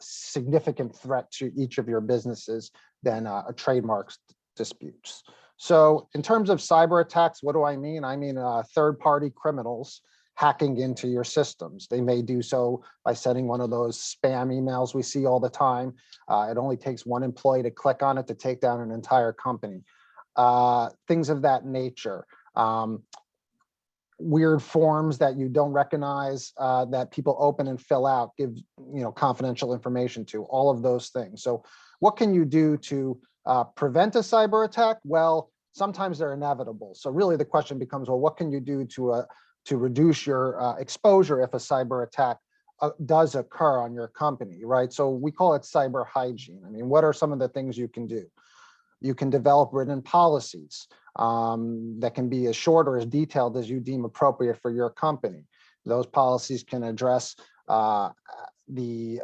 significant threat to each of your businesses than a trademark disputes. So in terms of cyber attacks, what do I mean? I mean third-party criminals hacking into your systems. They may do so by sending one of those spam emails we see all the time. It only takes one employee to click on it to take down an entire company. Things of that nature. Weird forms that you don't recognize that people open and fill out, give confidential information to, all of those things. So what can you do to prevent a cyber attack? Well, sometimes they're inevitable. So really the question becomes, well, what can you do to reduce your exposure if a cyber attack does occur on your company, right? So we call it cyber hygiene. I mean, what are some of the things you can do? You can develop written policies that can be as short or as detailed as you deem appropriate for your company. Those policies can address the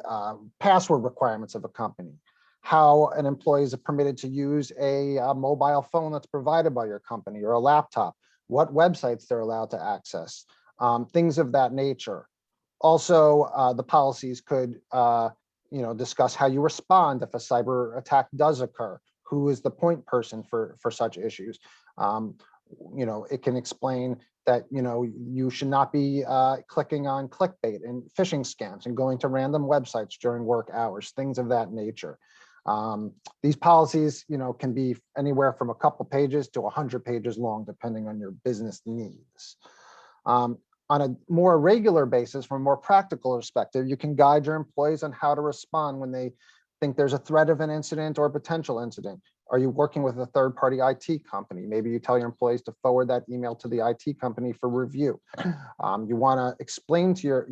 password requirements of a company, how an employee is permitted to use a mobile phone that's provided by your company, or a laptop, what websites they're allowed to access, things of that nature. Also, the policies could discuss how you respond if a cyber attack does occur. Who is the point person for such issues? It can explain that you should not be clicking on clickbait and phishing scams and going to random websites during work hours, things of that nature. These policies, can be anywhere from a couple pages to 100 pages long, depending on your business needs. On a more regular basis, from a more practical perspective, you can guide your employees on how to respond when they think there's a threat of an incident or a potential incident. Are you working with a third-party IT company? Maybe you tell your employees to forward that email to the IT company for review. You want to explain to your,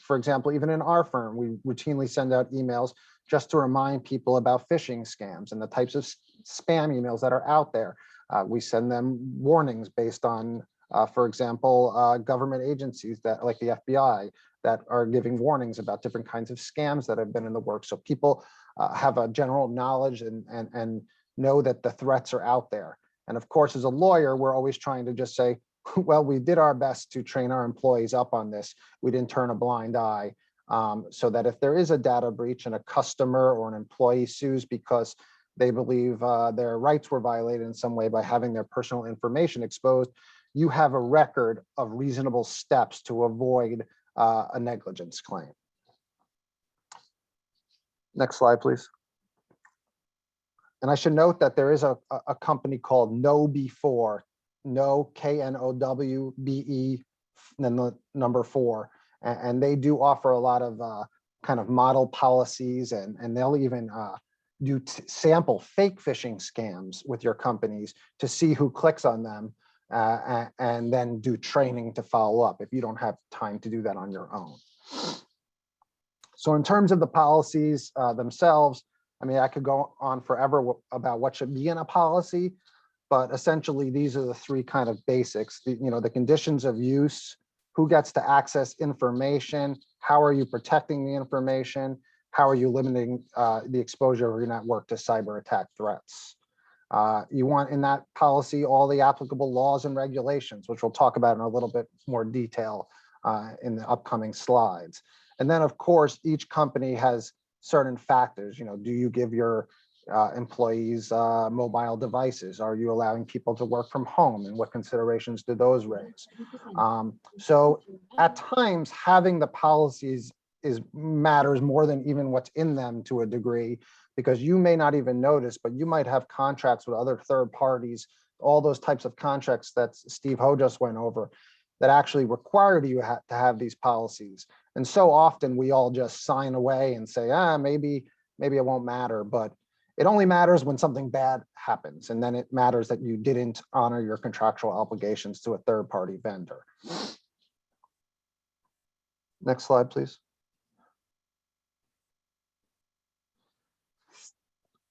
for example, even in our firm, we routinely send out emails just to remind people about phishing scams and the types of spam emails that are out there. We send them warnings based on, for example, government agencies that, like the FBI, that are giving warnings about different kinds of scams that have been in the works. So people have a general knowledge and know that the threats are out there. And of course, as a lawyer, we're always trying to just say, well, we did our best to train our employees up on this. We didn't turn a blind eye. So that if there is a data breach and a customer or an employee sues because they believe their rights were violated in some way by having their personal information exposed, you have a record of reasonable steps to avoid a negligence claim. Next slide, please. And I should note that there is a company called Know Before, Know, KNOWBE, then the number 4. And they do offer a lot of kind of model policies, and they'll even do sample fake phishing scams with your companies to see who clicks on them, and then do training to follow up if you don't have time to do that on your own. So in terms of the policies themselves, I mean, I could go on forever about what should be in a policy, but essentially these are the 3 kind of basics. The conditions of use, who gets to access information, how are you protecting the information, how are you limiting the exposure of your network to cyber attack threats. You want in that policy all the applicable laws and regulations, which we'll talk about in a little bit more detail in the upcoming slides. And then, of course, each company has certain factors. Do you give your employees mobile devices? Are you allowing people to work from home? And what considerations do those raise? So at times, having the policies matters more than even what's in them to a degree, because you may not even notice, but you might have contracts with other third parties, all those types of contracts that Steve Ho just went over, that actually require you to have these policies. And so often we all just sign away and say, maybe it won't matter, but it only matters when something bad happens. And then it matters that you didn't honor your contractual obligations to a third-party vendor. Next slide, please.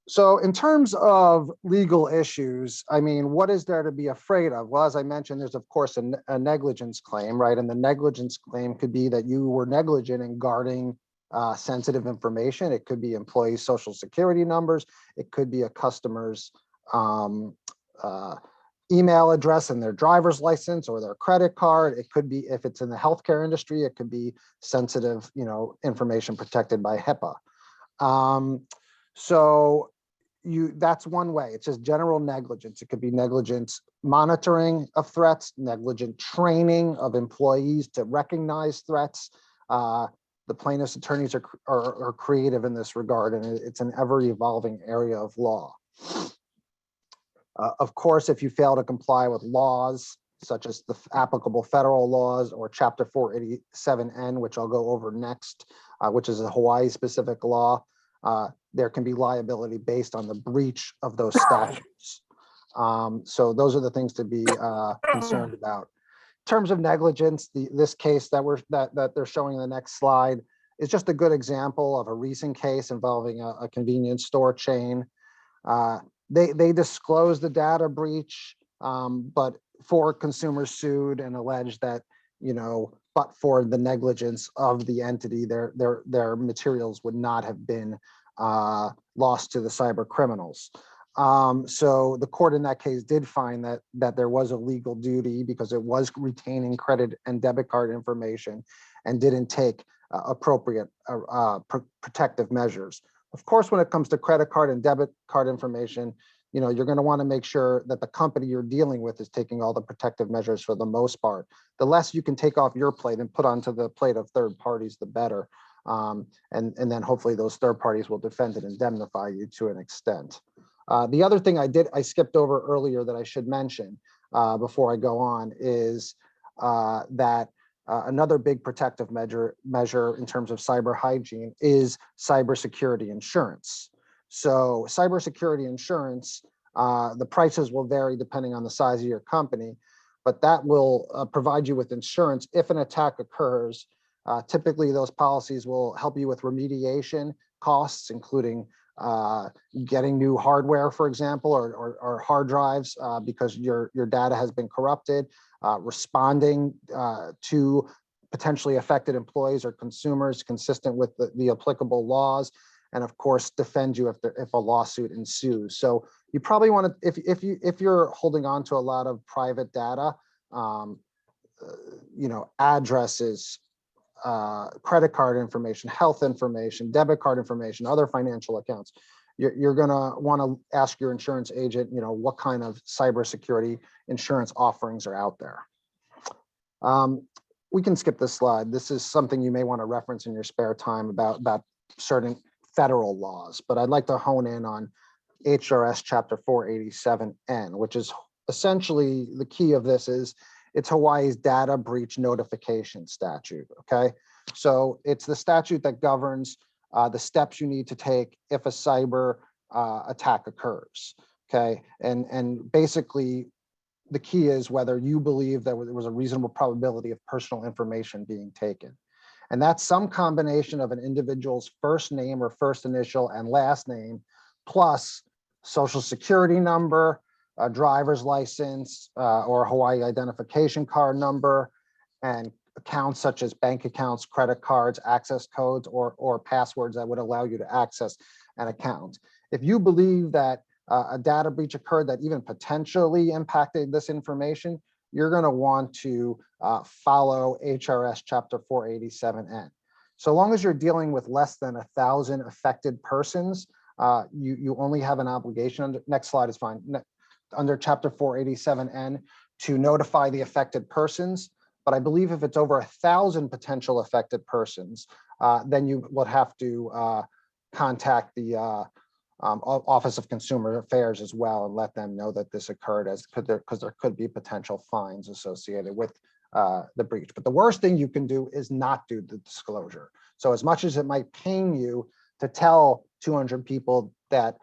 So in terms of legal issues, I mean, what is there to be afraid of? Well, as I mentioned, there's of course a negligence claim, right? And the negligence claim could be that you were negligent in guarding sensitive information. It could be employees' social security numbers. It could be a customer's email address and their driver's license or their credit card. It could be, if it's in the healthcare industry, it could be sensitive, information protected by HIPAA. So that's one way. It's just general negligence. It could be negligence monitoring of threats, negligent training of employees to recognize threats. The plaintiff's attorneys are creative in this regard, and it's an ever-evolving area of law. Of course, if you fail to comply with laws, such as the applicable federal laws or Chapter 487N, which I'll go over next, which is a Hawaii-specific law, there can be liability based on the breach of those statutes. So those are the things to be concerned about. In terms of negligence, this case that they're showing in the next slide is just a good example of a recent case involving a convenience store chain. They disclosed the data breach, but 4 consumers sued and alleged that, but for the negligence of the entity, their materials would not have been lost to the cyber criminals. So the court in that case did find that there was a legal duty because it was retaining credit and debit card information and didn't take appropriate protective measures. Of course, when it comes to credit card and debit card information, you're going to want to make sure that the company you're dealing with is taking all the protective measures for the most part. The less you can take off your plate and put onto the plate of third parties, the better. And then hopefully those third parties will defend and indemnify you to an extent. The other thing I skipped over earlier that I should mention before I go on is that another big protective measure in terms of cyber hygiene is cybersecurity insurance. So cybersecurity insurance, the prices will vary depending on the size of your company, but that will provide you with insurance if an attack occurs. Typically, those policies will help you with remediation costs, including getting new hardware, for example, or hard drives because your data has been corrupted, responding to potentially affected employees or consumers consistent with the applicable laws, and of course, defend you if a lawsuit ensues. So you probably want to, if you're holding on to a lot of private data, addresses, credit card information, health information, debit card information, other financial accounts, you're going to want to ask your insurance agent, what kind of cybersecurity insurance offerings are out there. We can skip this slide. This is something you may want to reference in your spare time about certain federal laws, but I'd like to hone in on HRS Chapter 487N, which is essentially the key of this is it's Hawaii's data breach notification statute. Okay, so it's the statute that governs the steps you need to take if a cyber attack occurs. Okay, and basically the key is whether you believe that there was a reasonable probability of personal information being taken. And that's some combination of an individual's first name or first initial and last name, plus social security number, a driver's license, or a Hawaii identification card number, and accounts such as bank accounts, credit cards, access codes, or passwords that would allow you to access an account. If you believe that a data breach occurred that even potentially impacted this information, you're going to want to follow HRS Chapter 487N. So long as you're dealing with less than 1,000 affected persons, you only have an obligation under, next slide is fine, under Chapter 487N to notify the affected persons. But I believe if it's over 1,000 potential affected persons, then you will have to contact the Office of Consumer Affairs as well and let them know that this occurred, because there could be potential fines associated with the breach. But the worst thing you can do is not do the disclosure. So as much as it might pain you to tell 200 people that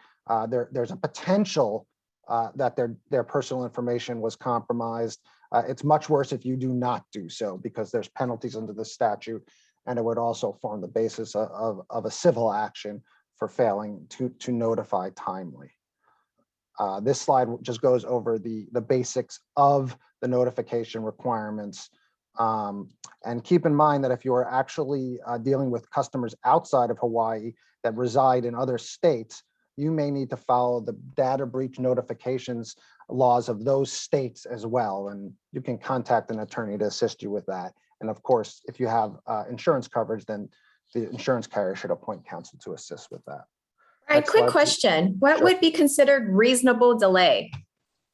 there's a potential that their personal information was compromised, it's much worse if you do not do so, because there's penalties under the statute, and it would also form the basis of a civil action for failing to notify timely. This slide just goes over the basics of the notification requirements. And keep in mind that if you are actually dealing with customers outside of Hawaii that reside in other states, you may need to follow the data breach notifications laws of those states as well. And you can contact an attorney to assist you with that. And of course, if you have insurance coverage, then the insurance carrier should appoint counsel to assist with that. All right, Next quick slide, please. question. What Sure. would be considered reasonable delay?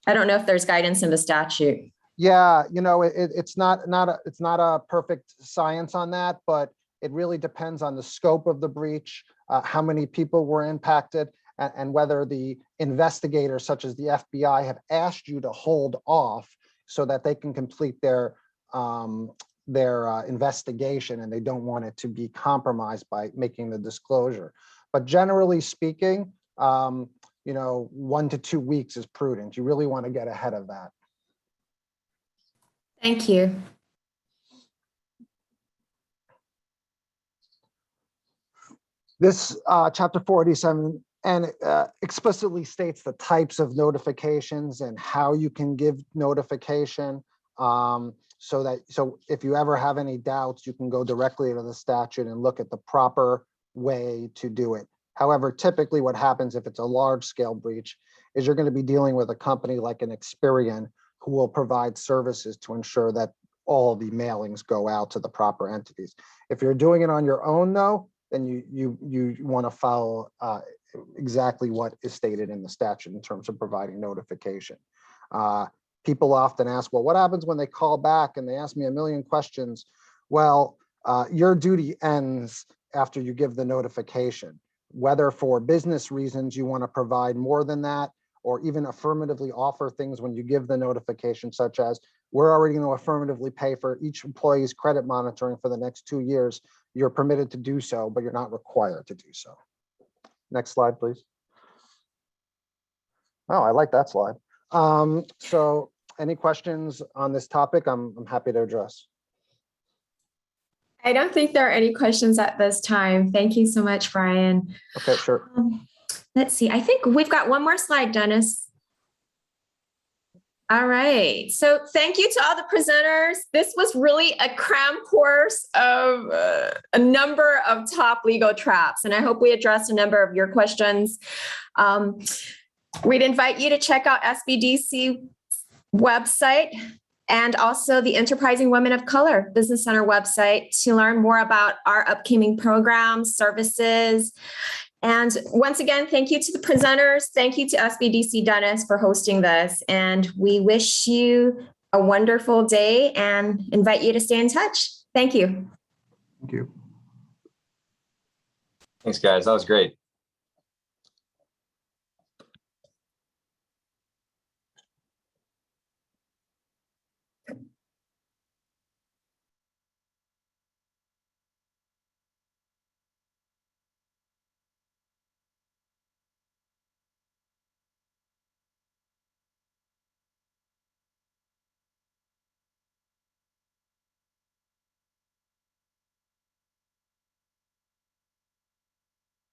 I don't know if there's guidance in the statute. Yeah, it's not a perfect science on that, but it really depends on the scope of the breach, how many people were impacted, and whether the investigators, such as the FBI, have asked you to hold off so that they can complete their investigation, and they don't want it to be compromised by making the disclosure. But generally speaking, 1 to 2 weeks is prudent. You really want to get ahead of that. Thank you. This Chapter 487 and explicitly states the types of notifications and how you can give notification. So if you ever have any doubts, you can go directly to the statute and look at the proper way to do it. However, typically what happens if it's a large scale breach is you're going to be dealing with a company like an Experian who will provide services to ensure that all the mailings go out to the proper entities. If you're doing it on your own though, then you want to follow exactly what is stated in the statute in terms of providing notification. People often ask, well, what happens when they call back and they ask me a million questions? Well, your duty ends after you give the notification. Whether for business reasons you want to provide more than that, or even affirmatively offer things when you give the notification, such as, we're already going to affirmatively pay for each employee's credit monitoring for the next 2 years. You're permitted to do so, but you're not required to do so. Next slide, please. Oh, I like that slide. So any questions on this topic? I'm happy to address. I don't think there are any questions at this time. Thank you so much, Brian. Okay, sure. Let's see. I think we've got one more slide, Dennis. All right. So thank you to all the presenters. This was really a cram course of a number of top legal traps, and I hope we addressed a number of your questions. We'd invite you to check out SBDC website and also the Enterprising Women of Color Business Center website to learn more about our upcoming programs, services. And once again, thank you to the presenters. Thank you to SBDC Dennis for hosting this. And we wish you a wonderful day and invite you to stay in touch. Thank you. Thank you. Thanks, guys. That was great.